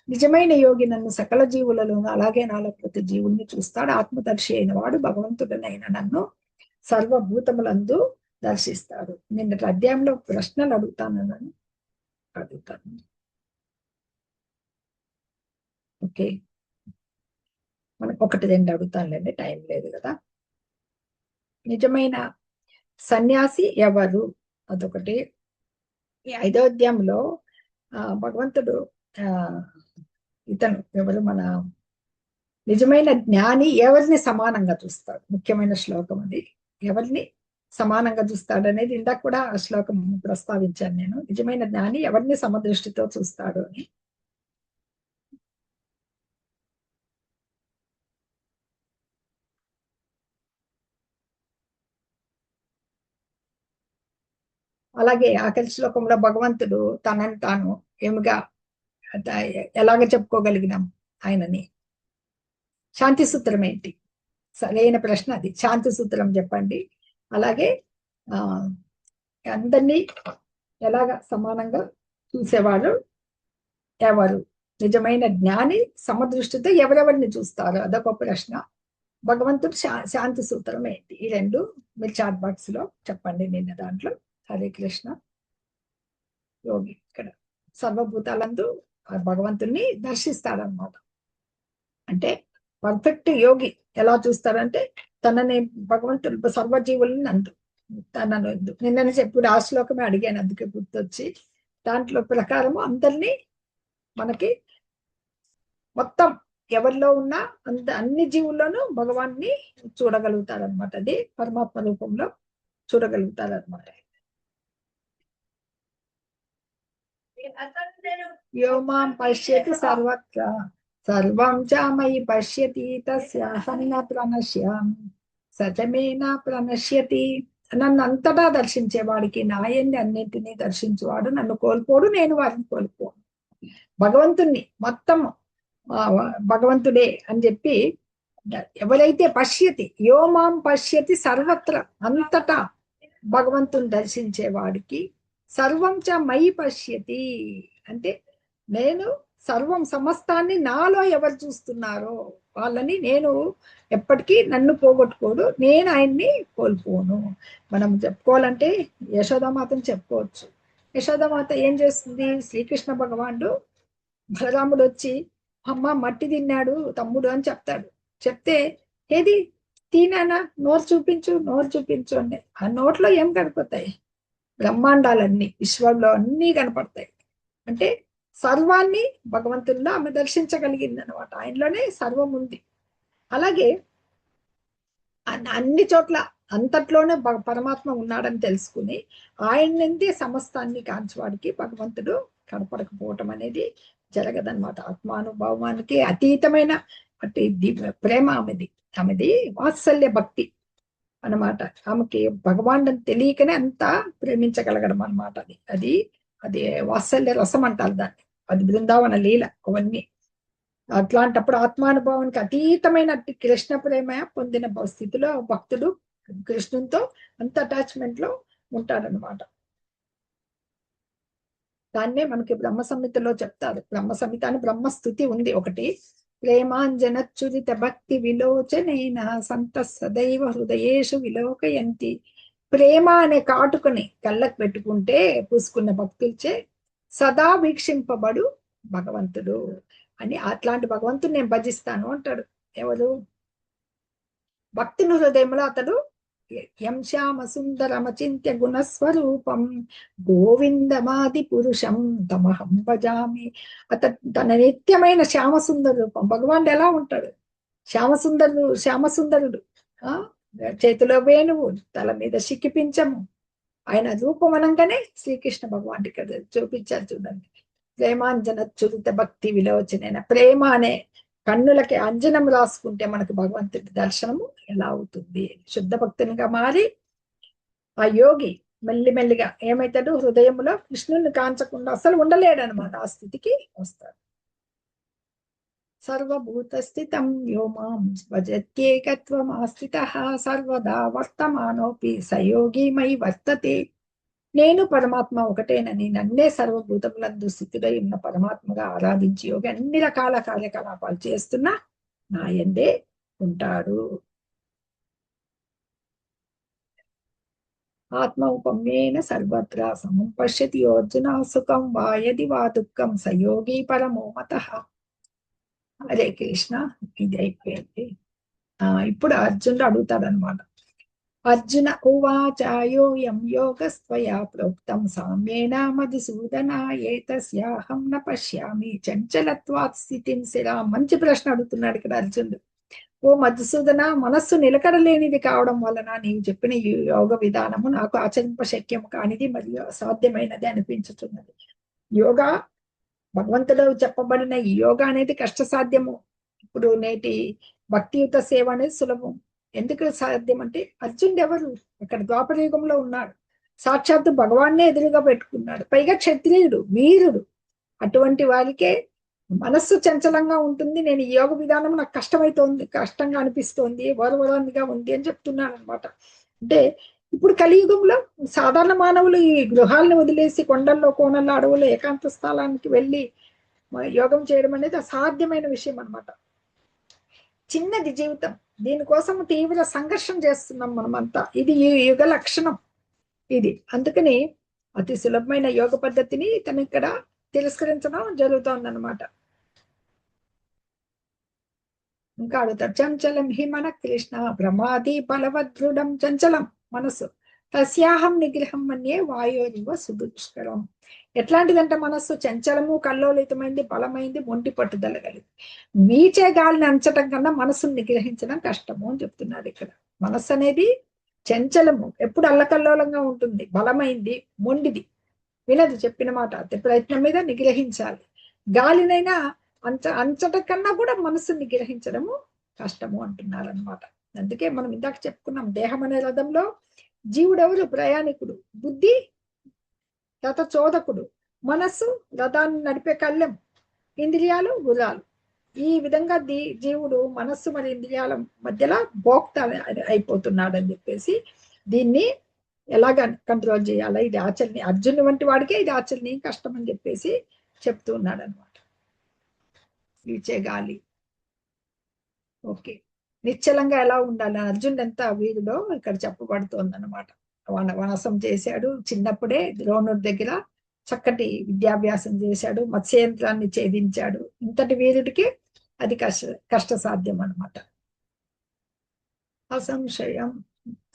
నిజమైన యోగి నన్ను సకల జీవులలోను అలాగే నాలో ప్రతి జీవుల్ని చూస్తాడు. ఆత్మదర్శి అయిన వాడు భగవంతుడనైన నన్ను సర్వభూతములందు దర్శిస్తాడు. నిన్నటి అధ్యాయంలో ప్రశ్నలు అడుగుతాను. ఓకే, మనకు 1-2 అడుగుతానులేండి, టైం లేదు కదా. నిజమైన సన్యాసి ఎవరు, అదొకటి. ఈ 5వ అధ్యాయంలో భగవంతుడు ఇతను ఎవరు, మన నిజమైన జ్ఞాని ఎవరిని సమానంగా చూస్తాడు, ముఖ్యమైన శ్లోకం అది. ఎవరిని సమానంగా చూస్తాడు అనేది ఇందాక కూడా ఆ శ్లోకం ప్రస్తావించాను నేను. నిజమైన జ్ఞాని ఎవరిని సమదృష్టితో చూస్తాడు అని. అలాగే ఆఖరి శ్లోకంలో భగవంతుడు తనని తాను ఏమిగా ఎలాగ చెప్పుకోగలిగినాం ఆయనని. శాంతి సూత్రం ఏంటి, సరైన ప్రశ్న అది. శాంతి సూత్రం చెప్పండి. అలాగే అందరినీ ఎలాగ సమానంగా చూసేవాడు ఎవరు, నిజమైన జ్ఞాని సమదృష్టితో ఎవరెవరిని చూస్తారు, అదొక ప్రశ్న. భగవంతుడు శాంతి సూత్రం ఏంటి, ఈ రెండు మీరు చాట్ బాక్స్ లో చెప్పండి. నిన్న దాంట్లో హరే కృష్ణ. యోగి ఇక్కడ సర్వభూతాలందు భగవంతుణ్ణి దర్శిస్తాడనమాట. అంటే పర్ఫెక్ట్ యోగి ఎలా చూస్తారంటే తనని భగవంతుడు సర్వజీవులని అందు తనను నిన్ననే చెప్పి ఆ శ్లోకమే అడిగాను, అందుకే గుర్తొచ్చి. దాంట్లో ప్రకారము అందరినీ మనకి మొత్తం ఎవరిలో ఉన్న అన్ని జీవుల్లోనూ భగవాన్ని చూడగలుగుతారనమాట. అది పరమాత్మ రూపంలో చూడగలుగుతారనమాట. వ్యోమాం పశ్యతి సర్వత్ర సర్వం చ మయి పశ్యతి తస్యాహం న ప్రణశ్యామి సచమేన ప్రణశ్యతి. నన్ను అంతటా దర్శించేవాడికి, నాయన్ని అన్నింటినీ దర్శించేవాడు నన్ను కోల్పోడు, నేను వారిని కోల్పోను. భగవంతుణ్ణి మొత్తం భగవంతుడే అని చెప్పి ఎవరైతే పశ్యతి, యోమాం పశ్యతి సర్వత్ర, అంతటా భగవంతుని దర్శించేవాడికి, సర్వం చ మయి పశ్యతి అంటే నేను సర్వం సమస్తాన్ని నాలో ఎవరు చూస్తున్నారో వాళ్ళని నేను ఎప్పటికీ నన్ను పోగొట్టుకోడు, నేను ఆయన్ని కోల్పోను. మనం చెప్పుకోవాలంటే యశోదామాతను చెప్పుకోవచ్చు. యశోదామాత ఏం చేస్తుంది? శ్రీకృష్ణ భగవానుడు బలరాముడు వచ్చి అమ్మ మట్టి తిన్నాడు తమ్ముడు అని చెప్తాడు. చెప్తే ఏది తినానా, నోరు చూపించు, నోరు చూపించు అంటే ఆ నోట్లో ఏం కనపడతాయి? బ్రహ్మాండాలన్నీ, విశ్వంలో అన్నీ కనపడతాయి. అంటే సర్వాన్ని భగవంతుల్లో ఆమె దర్శించగలిగింది అనమాట. ఆయనలోనే సర్వం ఉంది. అలాగే అన్ని చోట్ల అంతట్లోనే పరమాత్మ ఉన్నాడని తెలుసుకుని ఆయన నుండి సమస్తాన్ని కాంచవాడికి భగవంతుడు కనపడకపోవటం అనేది జరగదన్నమాట. ఆత్మానుభవానికి అతీతమైన అటు ప్రేమ ఆమెది. ఆమెది వాత్సల్య భక్తి అన్నమాట. ఆమెకి భగవాన్ తెలియకనే అంతా ప్రేమించగలగడం అన్నమాట. అది అది అది వాత్సల్య రసం అంటారు దాన్ని. అది బృందావన లీల అవన్నీ. అట్లాంటప్పుడు ఆత్మానుభవానికి అతీతమైన కృష్ణ ప్రేమ పొందిన స్థితిలో భక్తుడు కృష్ణునితో అంత అటాచ్మెంట్ లో ఉంటాడనమాట. దాన్నే మనకి బ్రహ్మ సంహితలో చెప్తారు. బ్రహ్మ సంహిత అని బ్రహ్మస్థుతి ఉంది ఒకటి. ప్రేమాంజనచ్చురిత భక్తి విలోచనైన సంత సదైవ హృదయేషు విలోకయంతి. ప్రేమ అనే కాటుకని కళ్ళకు పెట్టుకుంటే పూసుకున్న భక్తులచే సదా వీక్షింపబడు భగవంతుడు అని, అట్లాంటి భగవంతుని నేను భజిస్తాను అంటాడు. ఎవరు? భక్తుని హృదయంలో అతడు యం శ్యామ సుందరమచింత్య గుణస్వరూపం గోవిందమాది పురుషం తమహం భజామి. అతడు తన నిత్యమైన శ్యామసుందర రూపం. భగవానుడు ఎలా ఉంటాడు? శ్యామసుందరుడు. ఆ చేతిలో వేణువు, తల మీద సిక్కిపించము. ఆయన రూపం అనగానే శ్రీకృష్ణ భగవాన్ ఇక్కడ చూపించారు చూడండి. ప్రేమాంజన చురిత భక్తి విలోచన. ప్రేమ అనే కన్నులకి అంజనం రాసుకుంటే మనకు భగవంతుడి దర్శనము ఎలా అవుతుంది? శుద్ధ భక్తునిగా మారి ఆ యోగి మెల్లిమెల్లిగా ఏమైతాడు? హృదయంలో కృష్ణుని కాంచకుండా అసలు ఉండలేడనమాట. ఆ స్థితికి వస్తాడు. సర్వభూత స్థితం యో మాం భజత్యేకత్వమాస్థితః సర్వదా వర్తమానోపి సయోగి మై వర్తతే. నేను పరమాత్మ ఒకటేనని నన్నే సర్వభూతములందు స్థితుడై ఉన్న పరమాత్మగా ఆరాధించి యోగి అన్ని రకాల కార్యకలాపాలు చేస్తున్నా నా యందే ఉంటాడు. ఆత్మ ఉపమ్యేన సర్వత్రా సమం పశ్యతి అర్జున సుఖం వా యది వా దుఃఖం సయోగి పరమో మతః. హరే కృష్ణ. ఇది అయిపోయింది. ఇప్పుడు అర్జునుడు అడుగుతాడు అనమాట. అర్జున ఉవాచాయోయం యోగస్త్వయా ప్రోక్తం సామ్యేన మధుసూదన ఏతస్యాహం న పశ్యామి చంచలత్వాత్ స్థితిం స్థిరా. మంచి ప్రశ్న అడుగుతున్నాడు ఇక్కడ అర్జునుడు. ఓ మధుసూదన, మనస్సు నిలకడలేనిది కావడం వలన నీవు చెప్పిన ఈ యోగ విధానము నాకు ఆచరింప శక్యం కానిది మరియు అసాధ్యమైనది అనిపించుతున్నది. యోగా భగవంతుడు చెప్పబడిన ఈ యోగా అనేది కష్టసాధ్యము. ఇప్పుడు నేటి భక్తియుత సేవ అనేది సులభం. ఎందుకు సాధ్యం అంటే అర్జునుడు ఎవరు? అక్కడ ద్వాపర యుగంలో ఉన్నాడు. సాక్షాత్తు భగవాన్నే ఎదురుగా పెట్టుకున్నాడు. పైగా క్షత్రియుడు, వీరుడు. అటువంటి వారికే మనస్సు చంచలంగా ఉంటుంది. నేను ఈ యోగ విధానం నాకు కష్టమైతోంది, కష్టంగా అనిపిస్తోంది, వరవరానిగా ఉంది అని చెప్తున్నాను అనమాట. అంటే ఇప్పుడు కలియుగంలో సాధారణ మానవులు ఈ గృహాలను వదిలేసి కొండల్లో, కోనల్లో, అడవుల్లో ఏకాంత స్థలానికి వెళ్ళి యోగం చేయడం అనేది అసాధ్యమైన విషయం అనమాట. చిన్నది జీవితం. దీనికోసం తీవ్ర సంఘర్షణ చేస్తున్నాం మనమంతా. ఇది ఈ యుగ లక్షణం ఇది. అందుకని అతి సులభమైన యోగ పద్ధతిని తను ఇక్కడ తిరస్కరించడం జరుగుతోంది అనమాట. ఇంకా అడుగుతాడు. చంచలం హి మన కృష్ణ ప్రమాది బలవదృఢం. చంచలం మనస్సు. తస్యాహం నిగ్రహం మన్యే వాయోరివ సుదుష్కరం. ఎట్లాంటిదంటే మనస్సు చంచలము, కల్లోలితమైంది, బలమైంది, మొండి పట్టుదల కలిగి. వీచే గాలిని అంచటం కన్నా మనస్సును నిగ్రహించడం కష్టము అని చెప్తున్నాడు ఇక్కడ. మనస్సు అనేది చంచలము, ఎప్పుడు అల్లకల్లోలంగా ఉంటుంది, బలమైంది, మొండిది, వినదు చెప్పిన మాట. అతి ప్రయత్నం మీద నిగ్రహించాలి. గాలినైనా అంచట కన్నా కూడా మనస్సుని నిగ్రహించడము కష్టము అంటున్నారు అనమాట. అందుకే మనం ఇందాక చెప్పుకున్నాం, దేహం అనే రథంలో జీవుడెవరు? ప్రయాణికుడు. బుద్ధి రథ చోదకుడు. మనస్సు రథాన్ని నడిపే కళ్ళెం. ఇంద్రియాలు గుర్రాలు. ఈ విధంగా జీవుడు మనస్సు మరి ఇంద్రియాల మధ్యలో భోక్త అయిపోతున్నాడు అని చెప్పేసి దీన్ని ఎలాగ కంట్రోల్ చేయాలి, ఇది ఆచరణ, అర్జునుడి వంటి వాడికే ఇది ఆచరణ కష్టం అని చెప్పేసి చెప్తూ ఉన్నాడు అనమాట. వీచే గాలి ఓకే. నిశ్చలంగా ఎలా ఉండాలి అర్జునుడు ఎంత వీరుడో ఇక్కడ చెప్పబడుతోంది అనమాట. వనవాసం చేశాడు చిన్నప్పుడే ద్రోణుడి దగ్గర, చక్కటి విద్యాభ్యాసం చేశాడు, మత్స్యంత్రాన్ని ఛేదించాడు. ఇంతటి వీరుడికి అది కష్ట సాధ్యం అనమాట. అసంశయం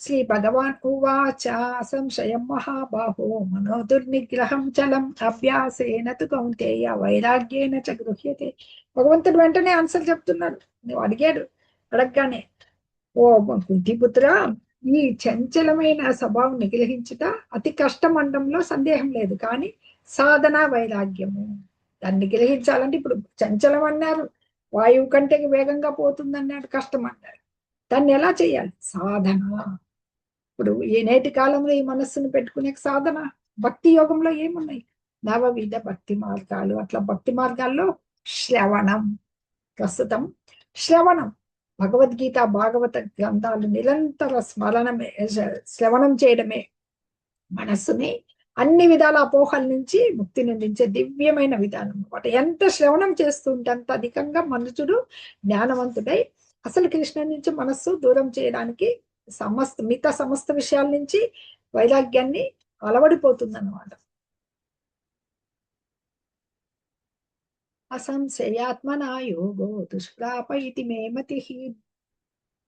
శ్రీ భగవాన్ ఉవాచ అసంశయం మహాబాహో మనో దుర్నిగ్రహం చలం అభ్యాసేన తు కౌంతేయ వైరాగ్యేన చ గృహ్యతే. భగవంతుడు వెంటనే ఆన్సర్ చెప్తున్నాడు. నువ్వు అడిగాడు, అడగగానే, ఓ కుంతిపుత్ర, ఈ చంచలమైన స్వభావం నిగ్రహించుట అతి కష్టం అనడంలో సందేహం లేదు. కానీ సాధన వైరాగ్యము, దాన్ని నిగ్రహించాలంటే ఇప్పుడు చంచలం అన్నారు, వాయువు కంటే వేగంగా పోతుంది అన్నాడు, కష్టం అన్నారు. దాన్ని ఎలా చేయాలి? సాధన. ఇప్పుడు ఈ నేటి కాలంలో ఈ మనస్సును పెట్టుకునే సాధన భక్తి యోగంలో ఏమున్నాయి? నవవిధ భక్తి మార్గాలు. అట్లా భక్తి మార్గాల్లో శ్రవణం, ప్రస్తుతం శ్రవణం, భగవద్గీత భాగవత గ్రంథాలు నిరంతర స్మరణమే, శ్రవణం చేయడమే మనస్సుని అన్ని విధాల అపోహల నుంచి ముక్తి నిందించే దివ్యమైన విధానం అనమాట. ఎంత శ్రవణం చేస్తుంటే అంత అధికంగా మనుషుడు జ్ఞానవంతుడై అసలు కృష్ణ నుంచి మనస్సు దూరం చేయడానికి మిగతా సమస్త విషయాల నుంచి వైరాగ్యాన్ని అలవడిపోతుంది అన్నమాట. అసంశయాత్మనా యోగో దుష్ప్రాప ఇది మే మతి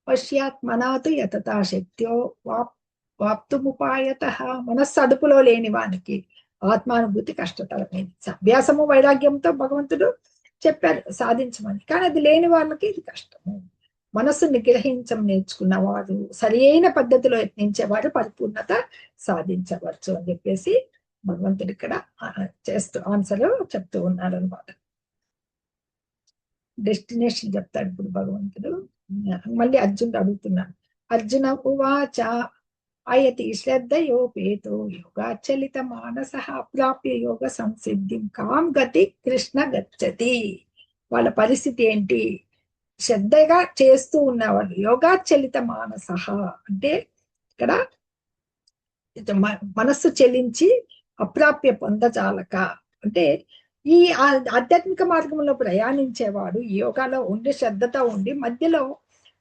పశ్యాత్మనా తు యతతా శక్త్యో వాప్తుముపాయత. మనస్సు అదుపులో లేని వానికి ఆత్మానుభూతి కష్టతరమైంది. అభ్యాసము వైరాగ్యంతో భగవంతుడు చెప్పారు సాధించమని, కానీ అది లేని వాళ్ళకి ఇది కష్టము. మనస్సు నిగ్రహించం నేర్చుకున్న వారు, సరి అయిన పద్ధతిలో యత్నించేవారు పరిపూర్ణత సాధించవచ్చు అని చెప్పేసి భగవంతుడు ఇక్కడ ఆన్సర్ చెప్తూ ఉన్నాడు అనమాట. డెస్టినేషన్ చెప్తాడు ఇప్పుడు భగవంతుడు. మళ్ళీ అర్జునుడు అడుగుతున్నాడు. అర్జున ఉవాచ అయతి శ్రద్ధయోపేతో యోగాచలిత మానస అప్రాప్య యోగ సంసిద్ధిం కాం గతి కృష్ణ గచ్చతి. వాళ్ళ పరిస్థితి ఏంటి? శ్రద్ధగా చేస్తూ ఉన్నవాళ్ళు, యోగాచలిత మానస అంటే ఇక్కడ మనస్సు చెలించి అప్రాప్య పొందజాలక అంటే ఈ ఆధ్యాత్మిక మార్గంలో ప్రయాణించేవాడు యోగాలో ఉండి శ్రద్ధతో ఉండి మధ్యలో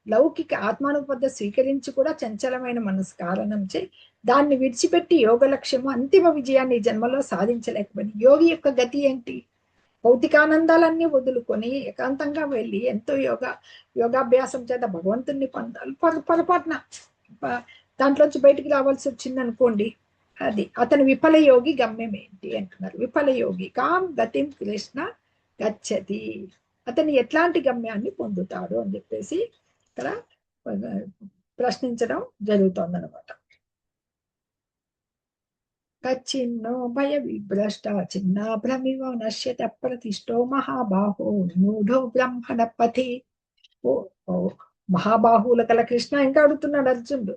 లౌకిక ఆత్మానుపద స్వీకరించి కూడా చంచలమైన మనసు కారణం చే దాన్ని విడిచిపెట్టి యోగ లక్ష్యము అంతిమ విజయాన్ని జన్మలో సాధించలేకపోయింది. యోగి యొక్క గతి ఏంటి? భౌతికానందాలన్నీ వదులుకొని ఏకాంతంగా వెళ్ళి ఎంతో యోగాభ్యాసం చేత భగవంతుణ్ణి పొందాలి. పొరపాటున దాంట్లోంచి బయటికి రావాల్సి వచ్చింది అనుకోండి, అది అతని విఫల యోగి గమ్యం ఏంటి అంటున్నారు. విఫల యోగి కాం గతిం కృష్ణ గచ్చతి, అతని ఎట్లాంటి గమ్యాన్ని పొందుతాడు అని చెప్పేసి ఇక్కడ ప్రశ్నించడం జరుగుతోంది అనమాట. కచ్చిన్నో భయ విభ్రష్ట చిన్నాభ్రమివ నశ్యత ప్రతిష్టో మహాబాహో మూఢో బ్రహ్మణ పథి. ఓ మహాబాహువుల కల కృష్ణ ఇంకా అడుగుతున్నాడు అర్జునుడు.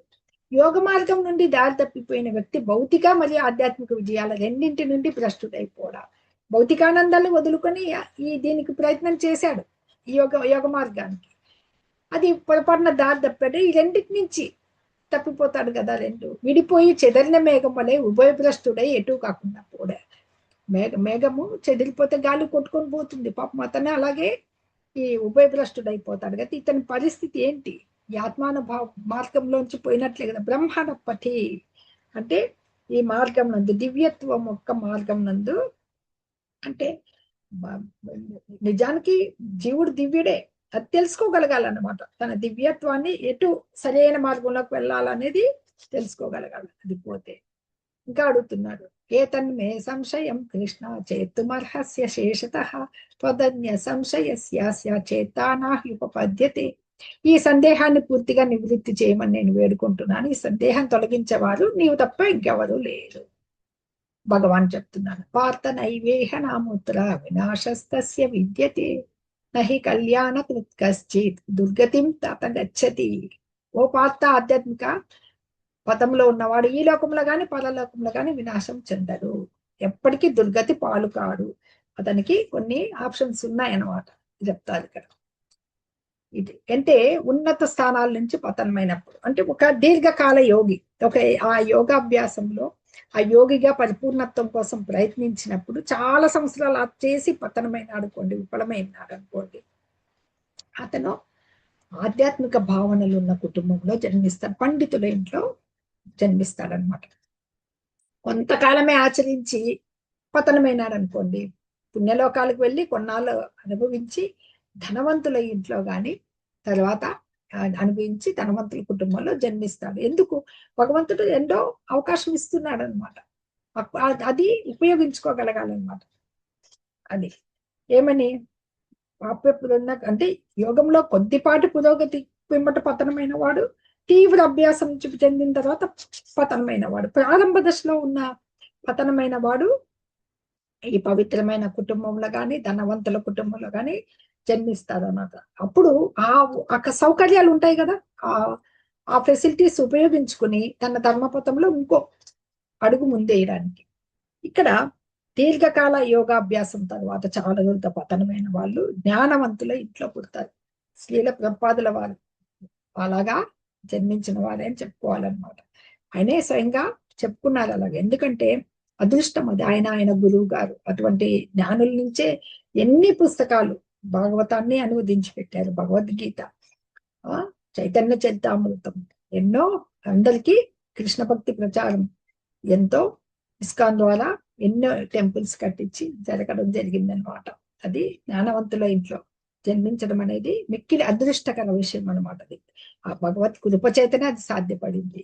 యోగ మార్గం నుండి దారి తప్పిపోయిన వ్యక్తి భౌతిక మరియు ఆధ్యాత్మిక విజయాల రెండింటి నుండి భ్రష్టుడైపోవడా. భౌతికానందాలు వదులుకొని దీనికి ప్రయత్నం చేశాడు, ఈ యోగ మార్గానికి. అది పొరపాటున దారి తప్పాడు, ఈ రెండింటి నుంచి తప్పిపోతాడు కదా. రెండు విడిపోయి చెదరిన మేఘం వలె ఉభయభ్రష్టుడై ఎటు కాకుండా పోడా. మేఘము చెదిరిపోతే గాలి కొట్టుకొని పోతుంది, పాపం అతనే అలాగే ఈ ఉభయభ్రష్టుడైపోతాడు కదా. ఇతని పరిస్థితి ఏంటి? ఈ ఆత్మానుభావ మార్గంలోంచి పోయినట్లే కదా. బ్రహ్మాండపతి అంటే ఈ మార్గం నందు, దివ్యత్వం యొక్క మార్గం నందు అంటే నిజానికి జీవుడు దివ్యుడే, అది తెలుసుకోగలగాలన్నమాట. తన దివ్యత్వాన్ని ఎటు సరైన మార్గంలోకి వెళ్ళాలనేది తెలుసుకోగలగాలి. అది పోతే ఇంకా అడుగుతున్నాడు. ఏతన్మే సంశయం కృష్ణ చేతుమర్హస్య శేషతః త్వదన్య సంశయస్యాస్య చేతానాహ్యుపపద్యతే. ఈ సందేహాన్ని పూర్తిగా నివృత్తి చేయమని నేను వేడుకుంటున్నాను. ఈ సందేహం తొలగించేవారు నీవు తప్ప ఇంకెవరూ లేరు భగవాన్ చెప్తున్నాను. పార్థ నైవేహ నాముత్ర వినాశస్తస్య విద్యతే నహి కళ్యాణ కృత్ కశ్చిత్ దుర్గతిం తాత గచ్చతి. ఓ పార్థ, ఆధ్యాత్మిక పదంలో ఉన్నవాడు ఈ లోకంలో గాని పరలోకంలో గాని వినాశం చెందడు, ఎప్పటికీ దుర్గతి పాలు కాడు. అతనికి కొన్ని ఆప్షన్స్ ఉన్నాయన్నమాట చెప్తారు ఇక్కడ. ఇది అంటే ఉన్నత స్థానాల నుంచి పతనమైనప్పుడు, అంటే ఒక దీర్ఘకాల యోగి ఒక ఆ యోగాభ్యాసంలో ఆ యోగిగా పరిపూర్ణత్వం కోసం ప్రయత్నించినప్పుడు చాలా సంవత్సరాలు చేసి పతనమైనాడు అనుకోండి, విఫలమైనాడు అనుకోండి, అతను ఆధ్యాత్మిక భావనలు ఉన్న కుటుంబంలో జన్మిస్తాడు, పండితుల ఇంట్లో జన్మిస్తాడనమాట. కొంతకాలమే ఆచరించి పతనమైనాడు అనుకోండి, పుణ్యలోకాలకు వెళ్ళి కొన్నాళ్ళు అనుభవించి ధనవంతుల ఇంట్లో గాని తర్వాత అనుభవించి ధనవంతుల కుటుంబంలో జన్మిస్తాడు. ఎందుకు? భగవంతుడు ఎన్నో అవకాశం ఇస్తున్నాడు అనమాట. అది ఉపయోగించుకోగలగాలన్నమాట. అది ఏమని అంటే యోగంలో కొద్దిపాటి పురోగతి పిమ్మట పతనమైన వాడు, తీవ్ర అభ్యాసం చెందిన తర్వాత పతనమైన వాడు. ప్రారంభ దశలో ఉన్న పతనమైన వాడు ఈ పవిత్రమైన కుటుంబంలో గాని ధనవంతుల కుటుంబంలో గాని జన్మిస్తారు అన్నమాట. అప్పుడు ఆ సౌకర్యాలు ఉంటాయి కదా, ఆ ఆ ఫెసిలిటీస్ ఉపయోగించుకుని తన ధర్మపథంలో ఇంకో అడుగు ముందేయడానికి. ఇక్కడ దీర్ఘకాల యోగాభ్యాసం తర్వాత చాలా రోజుల పతనమైన వాళ్ళు జ్ఞానవంతుల ఇంట్లో పుడతారు. శ్రీల ప్రభుపాదుల వారు అలాగా జన్మించిన వారే అని చెప్పుకోవాలన్నమాట. ఆయనే స్వయంగా చెప్పుకున్నారు అలాగే. ఎందుకంటే అదృష్టం అది. ఆయన గురువు గారు అటువంటి జ్ఞానుల నుంచే ఎన్ని పుస్తకాలు భాగవతాన్ని అనువదించి పెట్టారు. భగవద్గీత, చైతన్య చరితామృతం, ఎన్నో అందరికీ కృష్ణ భక్తి ప్రచారం ఎంతో ఇస్కాన్ ద్వారా ఎన్నో టెంపుల్స్ కట్టించి జరగడం జరిగిందనమాట. అది జ్ఞానవంతుల ఇంట్లో జన్మించడం అనేది మిక్కిలి అదృష్టకర విషయం అనమాట. అది ఆ భగవత్ కృప చేతనే అది సాధ్యపడింది.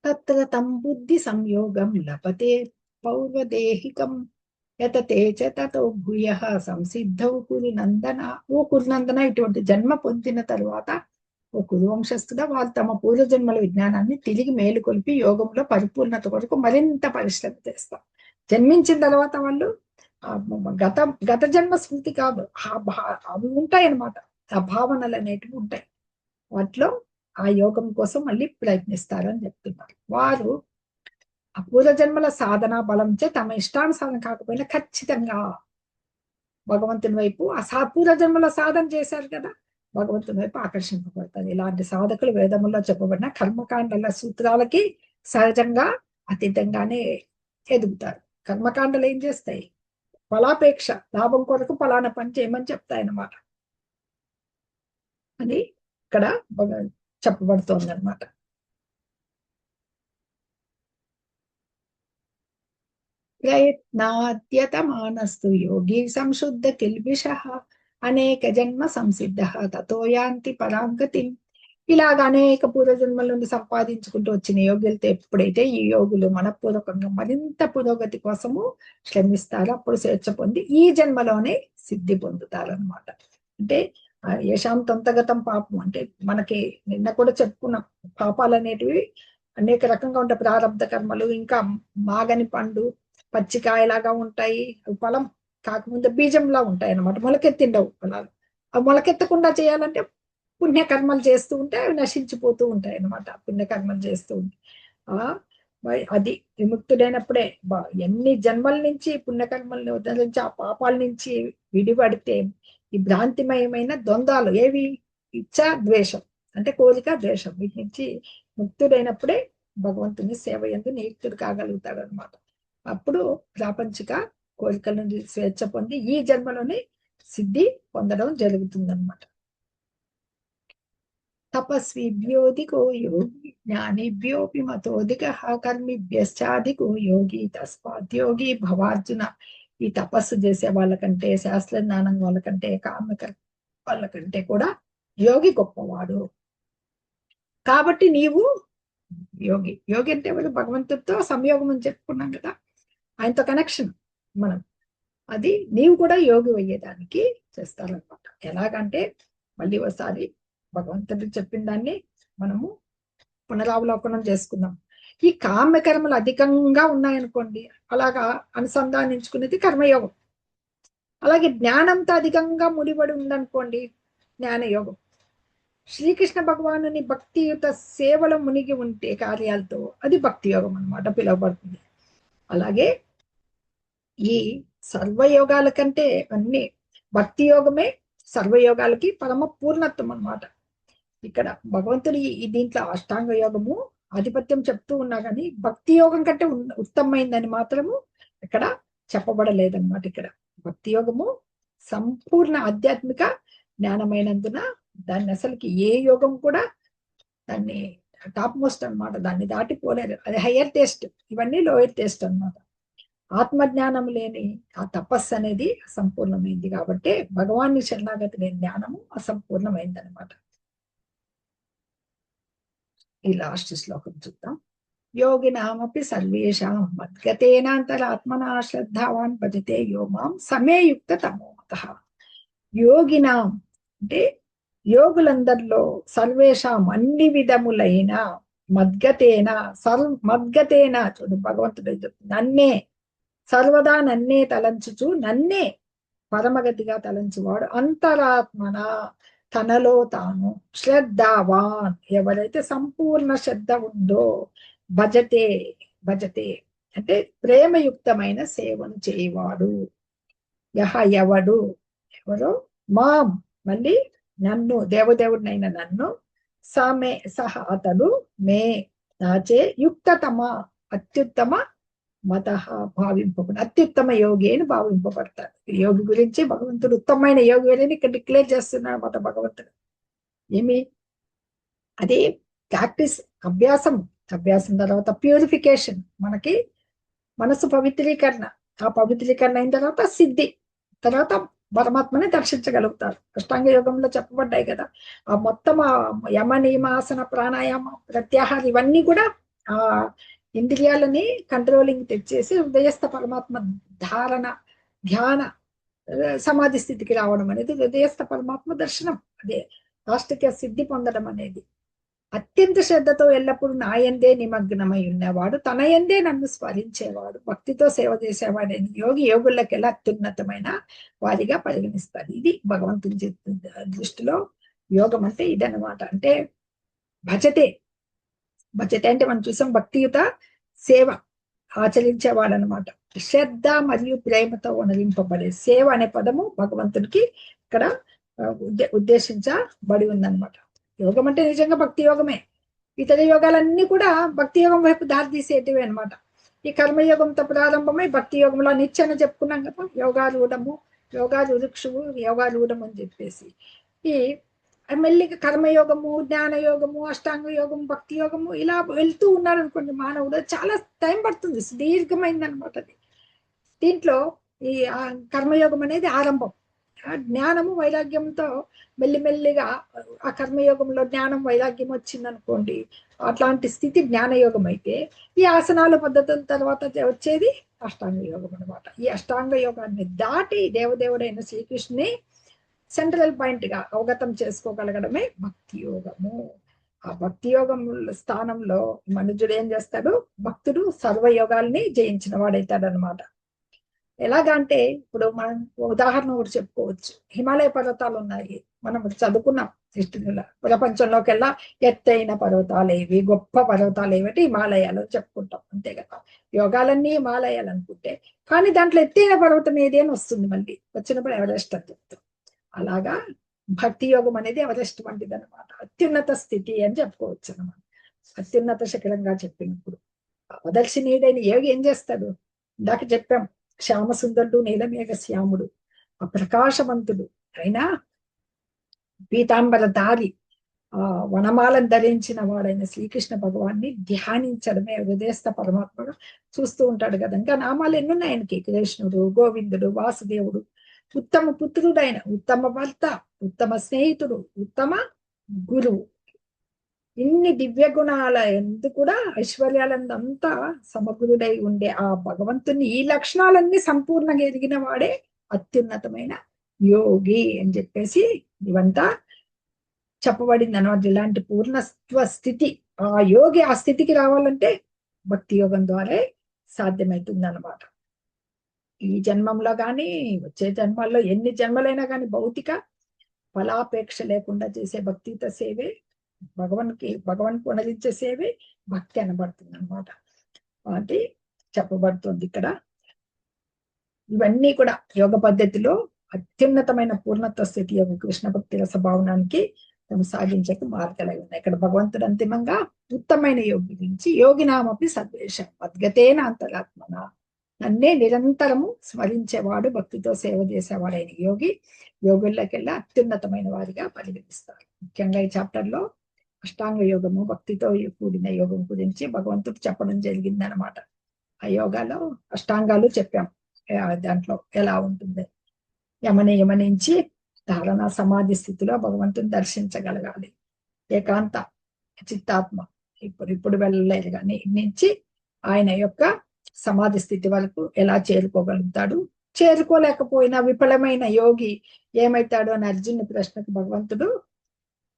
తత్ర తం బుద్ధి సంయోగం లభతే పౌర్వదేహికం యతతే చ తతో భూయః సంసిద్ధౌ కురునందన. ఓ కురునందన, ఇటువంటి జన్మ పొందిన తరువాత ఓ కురువంశస్థుడ, వారు తమ పూర్వజన్మల విజ్ఞానాన్ని తిరిగి మేలుకొల్పి యోగంలో పరిపూర్ణత కొరకు మరింత పరిశ్రమ చేస్తారు. జన్మించిన తర్వాత వాళ్ళు గత గత జన్మ స్మృతి కాదు, అవి ఉంటాయి అన్నమాట. ఆ భావనలు అనేటివి ఉంటాయి. వాటిలో ఆ యోగం కోసం మళ్ళీ ప్రయత్నిస్తారని చెప్తున్నారు. వారు ఆ పూర్వజన్మల సాధన బలంచే తమ ఇష్టానుసారం కాకపోయినా ఖచ్చితంగా భగవంతుని వైపు పూర్వజన్మల సాధన చేశారు కదా, భగవంతుని వైపు ఆకర్షింపబడతారు. ఇలాంటి సాధకులు వేదముల్లో చెప్పబడిన కర్మకాండల సూత్రాలకి సహజంగా అతీతంగానే ఎదుగుతారు. కర్మకాండలు ఏం చేస్తాయి? ఫలాపేక్ష, లాభం కొరకు ఫలానా పని చేయమని చెప్తాయన్నమాట. అని ఇక్కడ చెప్పబడుతోంది అనమాట. ప్రయత్నాద్యతమానస్తు యోగి సంశుద్ధ కిల్బిషః అనేక జన్మ సంసిద్ధ తతో యాంతి పరాగతిం. ఇలాగ అనేక పూర్వజన్మల నుండి సంపాదించుకుంటూ వచ్చిన యోగులతో ఎప్పుడైతే ఈ యోగులు మనపూర్వకంగా మరింత పురోగతి కోసము శ్రమిస్తారో అప్పుడు స్వేచ్ఛ పొంది ఈ జన్మలోనే సిద్ధి పొందుతారనమాట. అంటే యశాం తంతగతం పాపం అంటే మనకి నిన్న కూడా చెప్పుకున్నాం, పాపాలు అనేటివి అనేక రకంగా ఉంటాయి. ప్రారంభ కర్మలు, ఇంకా మాగని పండు పచ్చికాయలాగా ఉంటాయి, ఫలం కాకముందు బీజంలా ఉంటాయి అన్నమాట. మొలకెత్తిండవు ఫలాలు. అవి మొలకెత్తకుండా చేయాలంటే పుణ్యకర్మలు చేస్తూ ఉంటే అవి నశించిపోతూ ఉంటాయి అన్నమాట. పుణ్యకర్మలు చేస్తూ ఉంటే అది విముక్తుడైనప్పుడే ఎన్ని జన్మల నుంచి పుణ్యకర్మల్ని వదిలించి ఆ పాపాల నుంచి విడిపడితే ఈ భ్రాంతిమయమైన ద్వంద్వాలు ఏవి, ఇచ్చ ద్వేషం అంటే కోరిక ద్వేషం, వీటి నుంచి ముక్తుడైనప్పుడే భగవంతుని సేవ యందు నియుక్తుడు కాగలుగుతాడు అనమాట. అప్పుడు ప్రాపంచిక కోరికల నుండి స్వేచ్ఛ పొంది ఈ జన్మలోనే సిద్ధి పొందడం జరుగుతుందన్నమాట. తపస్విభ్యోధికో యోగి జ్ఞానిభ్యోపి మతోధికః కర్మిభ్యశ్చాధికో యోగి తస్మాత్ యోగి భవార్జున. ఈ తపస్సు చేసే వాళ్ళకంటే, శాస్త్ర జ్ఞానం వాళ్ళకంటే, కామిక వాళ్ళకంటే కూడా యోగి గొప్పవాడు. కాబట్టి నీవు యోగి. యోగి అంటే భగవంతుడితో సంయోగం అని చెప్పుకున్నాం కదా, ఆయనతో కనెక్షన్ మనం. అది నీవు కూడా యోగి అయ్యేదానికి చేస్తారనమాట. ఎలాగంటే మళ్ళీ ఒకసారి భగవంతుడు చెప్పిన దాన్ని మనము పునరావలోకనం చేసుకుందాం. ఈ కామ్యకర్మలు అధికంగా ఉన్నాయనుకోండి, అలాగా అనుసంధానించుకునేది కర్మయోగం. అలాగే జ్ఞానంతో అధికంగా ముడిపడి ఉందనుకోండి, జ్ఞానయోగం. శ్రీకృష్ణ భగవానుని భక్తియుత సేవలో మునిగి ఉంటే కార్యాలతో అది భక్తి యోగం అనమాట పిలువబడుతుంది. అలాగే ఈ సర్వయోగాల కంటే అన్ని భక్తి యోగమే సర్వయోగాలకి పరమ పూర్ణత్వం అనమాట. ఇక్కడ భగవంతుడి దీంట్లో అష్టాంగ యోగము ఆధిపత్యం చెప్తూ ఉన్నా కానీ భక్తి యోగం కంటే ఉత్తమమైందని మాత్రము ఇక్కడ చెప్పబడలేదన్నమాట. ఇక్కడ భక్తి యోగము సంపూర్ణ ఆధ్యాత్మిక జ్ఞానమైనందున దాన్ని అసలుకి ఏ యోగం కూడా దాన్ని టాప్ మోస్ట్ అన్నమాట, దాన్ని దాటిపోలేరు. అది హయ్యర్ టేస్ట్, ఇవన్నీ లోయర్ టేస్ట్ అన్నమాట. ఆత్మజ్ఞానం లేని ఆ తపస్సు అనేది అసంపూర్ణమైంది కాబట్టి భగవాన్ని శరణాగతి లేని జ్ఞానము అసంపూర్ణమైంది అనమాట. ఈ లాస్ట్ శ్లోకం చూద్దాం. యోగినామపి సర్వేషాం మద్గతేనాంతరాత్మనా శ్రద్ధావాన్ భజతే యో మాం సమే యుక్త తమోమతః. యోగినాం అంటే యోగులందరిలో సర్వేషాం అన్ని విధములైన మద్గతేన మద్గతేన చూడు భగవంతుడు నన్నే సర్వదా నన్నే తలంచుచు నన్నే పరమగతిగా తలంచువాడు అంతరాత్మన తనలో తాను శ్రద్ధావాన్ ఎవరైతే సంపూర్ణ శ్రద్ధ ఉందో భజతే భజతే అంటే ప్రేమయుక్తమైన సేవను చేయవాడు. యహ ఎవడు ఎవరో మాం మళ్ళీ నన్ను దేవదేవుడినైన నన్ను సమే సహ అతడు మే నాచే యుక్తతమ అత్యుత్తమ మత భావింపబడి అత్యుత్తమ యోగి అని భావింపబడతారు. యోగి గురించి భగవంతుడు ఉత్తమమైన యోగి అని ఇక్కడ డిక్లేర్ చేస్తున్నాడు మత భగవంతుడు. ఏమి అది ప్రాక్టీస్, అభ్యాసం, అభ్యాసం తర్వాత ప్యూరిఫికేషన్, మనకి మనసు పవిత్రీకరణ, ఆ పవిత్రీకరణ అయిన తర్వాత సిద్ధి, తర్వాత పరమాత్మని దర్శించగలుగుతారు. అష్టాంగ యోగంలో చెప్పబడ్డాయి కదా, ఆ మొత్తం ఆ యమ నియమాసన ప్రాణాయామ ప్రత్యాహారం ఇవన్నీ కూడా ఆ ఇంద్రియాలని కంట్రోలింగ్ తెచ్చేసి హృదయస్థ పరమాత్మ ధారణ ధ్యాన సమాధి స్థితికి రావడం అనేది హృదయస్థ పరమాత్మ దర్శనం. అదే లాస్ట్కి సిద్ధి పొందడం అనేది. అత్యంత శ్రద్ధతో ఎల్లప్పుడూ నాయందే నిమగ్నమై ఉన్నవాడు తన యందే నన్ను స్మరించేవాడు భక్తితో సేవ చేసేవాడని యోగి యోగులకెల్లా అత్యున్నతమైన వారిగా పరిగణిస్తారు. ఇది భగవంతుని దృష్టిలో యోగం అంటే ఇదన్నమాట. అంటే భజతే భజతే అంటే మనం చూసాం భక్తియుత సేవ ఆచరించేవాడు అనమాట. శ్రద్ధ మరియు ప్రేమతో వనరింపబడే సేవ అనే పదము భగవంతునికి ఇక్కడ ఉద్దేశించబడి ఉందన్నమాట. యోగం అంటే నిజంగా భక్తి యోగమే. ఇతర యోగాలన్నీ కూడా భక్తి యోగం వైపు దారి తీసేటివి అనమాట. ఈ కర్మయోగంతో ప్రారంభమై భక్తి యోగంలో నిత్యాన్ని చెప్పుకున్నాం కదా, యోగారూఢము, యోగారుక్షువు, యోగారూఢము అని చెప్పేసి ఈ మెల్లిగా కర్మయోగము, జ్ఞానయోగము, అష్టాంగ యోగం, భక్తి యోగము ఇలా వెళ్తూ ఉన్నారు అనుకోండి మానవుడు. చాలా టైం పడుతుంది, సుదీర్ఘమైంది అనమాట అది. దీంట్లో ఈ కర్మయోగం అనేది ఆరంభం. జ్ఞానము వైరాగ్యంతో మెల్లిమెల్లిగా ఆ కర్మయోగంలో జ్ఞానం వైరాగ్యం వచ్చింది అనుకోండి, అట్లాంటి స్థితి జ్ఞానయోగం అయితే ఈ ఆసనాల పద్ధతుల తర్వాత వచ్చేది అష్టాంగ యోగం అనమాట. ఈ అష్టాంగ యోగాన్ని దాటి దేవదేవుడైన శ్రీకృష్ణుని సెంట్రల్ పాయింట్ గా అవగతం చేసుకోగలగడమే భక్తి యోగము. ఆ భక్తి యోగం స్థానంలో మనుజుడు ఏం చేస్తాడు, భక్తుడు సర్వయోగాల్ని జయించిన వాడైతాడు అనమాట. ఎలాగంటే ఇప్పుడు మనం ఉదాహరణ కూడా చెప్పుకోవచ్చు. హిమాలయ పర్వతాలు ఉన్నాయి, మనం చదువుకున్నాం హిస్టరీలో. ప్రపంచంలోకెల్లా ఎత్తైన పర్వతాలు ఏవి, గొప్ప పర్వతాలు ఏమిటి, హిమాలయాలు చెప్పుకుంటాం అంతే కదా. యోగాలన్నీ హిమాలయాలు అనుకుంటే, కానీ దాంట్లో ఎత్తైన పర్వతం ఏది అని వస్తుంది, మళ్ళీ వచ్చినప్పుడు ఎవరెస్ట్ అని చెప్తాం. అలాగా భక్తి యోగం అనేది ఎవరెస్ట్ వంటిది అనమాట. అత్యున్నత స్థితి అని చెప్పుకోవచ్చు అనమాట. అత్యున్నత శిఖరంగా చెప్పినప్పుడు అవదర్శనీయుడైన యోగి ఏం చేస్తాడు, ఇందాక చెప్పాం శ్యామసుందరుడు, నీలమేఘ శ్యాముడు, ఆ ప్రకాశవంతుడు అయినా పీతాంబర దారి ఆ వనమాలను ధరించిన వాడైన శ్రీకృష్ణ భగవాన్ని ధ్యానించడమే హృదయస్థ పరమాత్మగా చూస్తూ ఉంటాడు కదా. ఇంకా నామాలు ఎన్నున్నాయి ఆయనకి, కృష్ణుడు, గోవిందుడు, వాసుదేవుడు, ఉత్తమ పుత్రుడైన, ఉత్తమ భర్త, ఉత్తమ స్నేహితుడు, ఉత్తమ గురువు. ఇన్ని దివ్య గుణాల ఎందుకు కూడా ఐశ్వర్యాలంతా సమగ్రుడై ఉండే ఆ భగవంతుని ఈ లక్షణాలన్నీ సంపూర్ణంగా ఎదిగిన వాడే అత్యున్నతమైన యోగి అని చెప్పేసి ఇవంతా చెప్పబడింది అనమాట. ఇలాంటి పూర్ణత్వ స్థితి, ఆ యోగి ఆ స్థితికి రావాలంటే భక్తి యోగం ద్వారా సాధ్యమవుతుంది అనమాట. ఈ జన్మంలో కానీ వచ్చే జన్మల్లో ఎన్ని జన్మలైనా కానీ భౌతిక ఫలాపేక్ష లేకుండా చేసే భక్తియుత సేవే భగవాన్ కొనలించే సేవే భక్తి అనబడుతుంది అనమాట. అది చెప్పబడుతుంది ఇక్కడ. ఇవన్నీ కూడా యోగ పద్ధతిలో అత్యున్నతమైన పూర్ణత్వ స్థితి యొక్క కృష్ణ భక్తి రస భావనానికి సాధించక మార్గాలై ఉన్నాయి. ఇక్కడ భగవంతుడు అంతిమంగా ఉత్తమైన యోగి గురించి యోగినామపి సద్వేషం మద్గతేన అంతరాత్మన నన్నే నిరంతరము స్మరించేవాడు, భక్తితో సేవ చేసేవాడైన యోగి యోగుల్లోకెల్లా అత్యున్నతమైన వారిగా పరిగణిస్తారు. ముఖ్యంగా ఈ చాప్టర్ లో అష్టాంగ యోగము, భక్తితో కూడిన యోగం గురించి భగవంతుడు చెప్పడం జరిగిందనమాట. ఆ యోగాలో అష్టాంగాలు చెప్పాం, దాంట్లో ఎలా ఉంటుంది. యమనించి ధారణ సమాధి స్థితిలో భగవంతుని దర్శించగలగాలి. ఏకాంత చిత్తాత్మ ఇప్పుడు వెళ్ళలేదు కానీ నుంచి ఆయన యొక్క సమాధి స్థితి వరకు ఎలా చేరుకోగలుగుతాడు, చేరుకోలేకపోయిన విఫలమైన యోగి ఏమైతాడు అని అర్జునుని ప్రశ్నకు భగవంతుడు,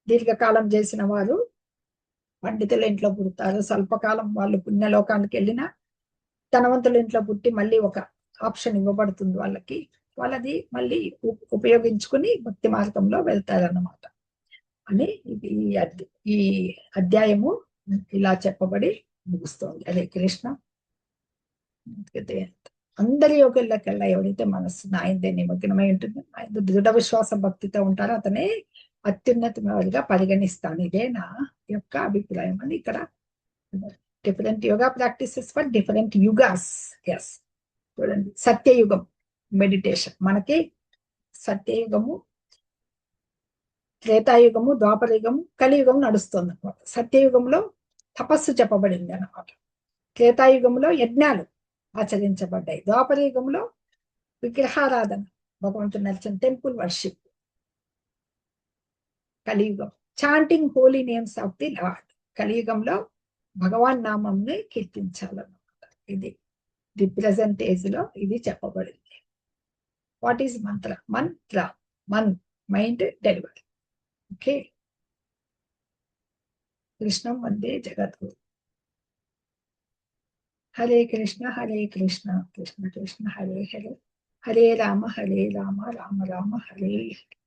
దీర్ఘకాలం చేసిన వారు పండితుల ఇంట్లో పుడతారు, స్వల్పకాలం వాళ్ళు పుణ్యలోకానికి వెళ్ళినా ధనవంతుల ఇంట్లో పుట్టి మళ్ళీ ఒక ఆప్షన్ ఇవ్వబడుతుంది వాళ్ళకి, వాళ్ళది మళ్ళీ ఉపయోగించుకుని భక్తి మార్గంలో వెళ్తారన్నమాట అని ఈ అధ్యాయము ఇలా చెప్పబడి ముగుస్తోంది. అదే కృష్ణ. అందరి యోగులకెల్లా ఎవరైతే మనస్సు ఆయనదే నిమగ్నమై ఉంటుందో, ఆయన దృఢ విశ్వాస భక్తితో ఉంటారో అతనే అత్యున్నతమైనదిగా పరిగణిస్తాను. ఇదే నా యొక్క అభిప్రాయం అని ఇక్కడ different yoga practices for different yugas. Yes, చూడండి, సత్యయుగం మెడిటేషన్ మనకి, సత్యయుగము, త్రేతాయుగము, ద్వాపరయుగము, కలియుగం నడుస్తుంది అనమాట. సత్యయుగంలో తపస్సు చెప్పబడింది అనమాట. త్రేతాయుగంలో యజ్ఞాలు ఆచరించబడ్డాయి. ద్వాపరయుగంలో విగ్రహారాధన, భగవంతుని నడిచిన టెంపుల్ వర్షిప్. కలియుగం chanting holy names of the lord. కలియుగంలో భగవాన్ నామంని కీర్తించాలన్నమాట. ఇది ది ప్రెసెంట్ ఏజ్ లో ఇది చెప్పబడింది. What is Mantra? Mantra, mind delivery. Okay, Krishnam Vande Jagadguru. Hare Krishna Krishna Krishna Hare Hare, Hare Rama Rama Rama Hare Hare.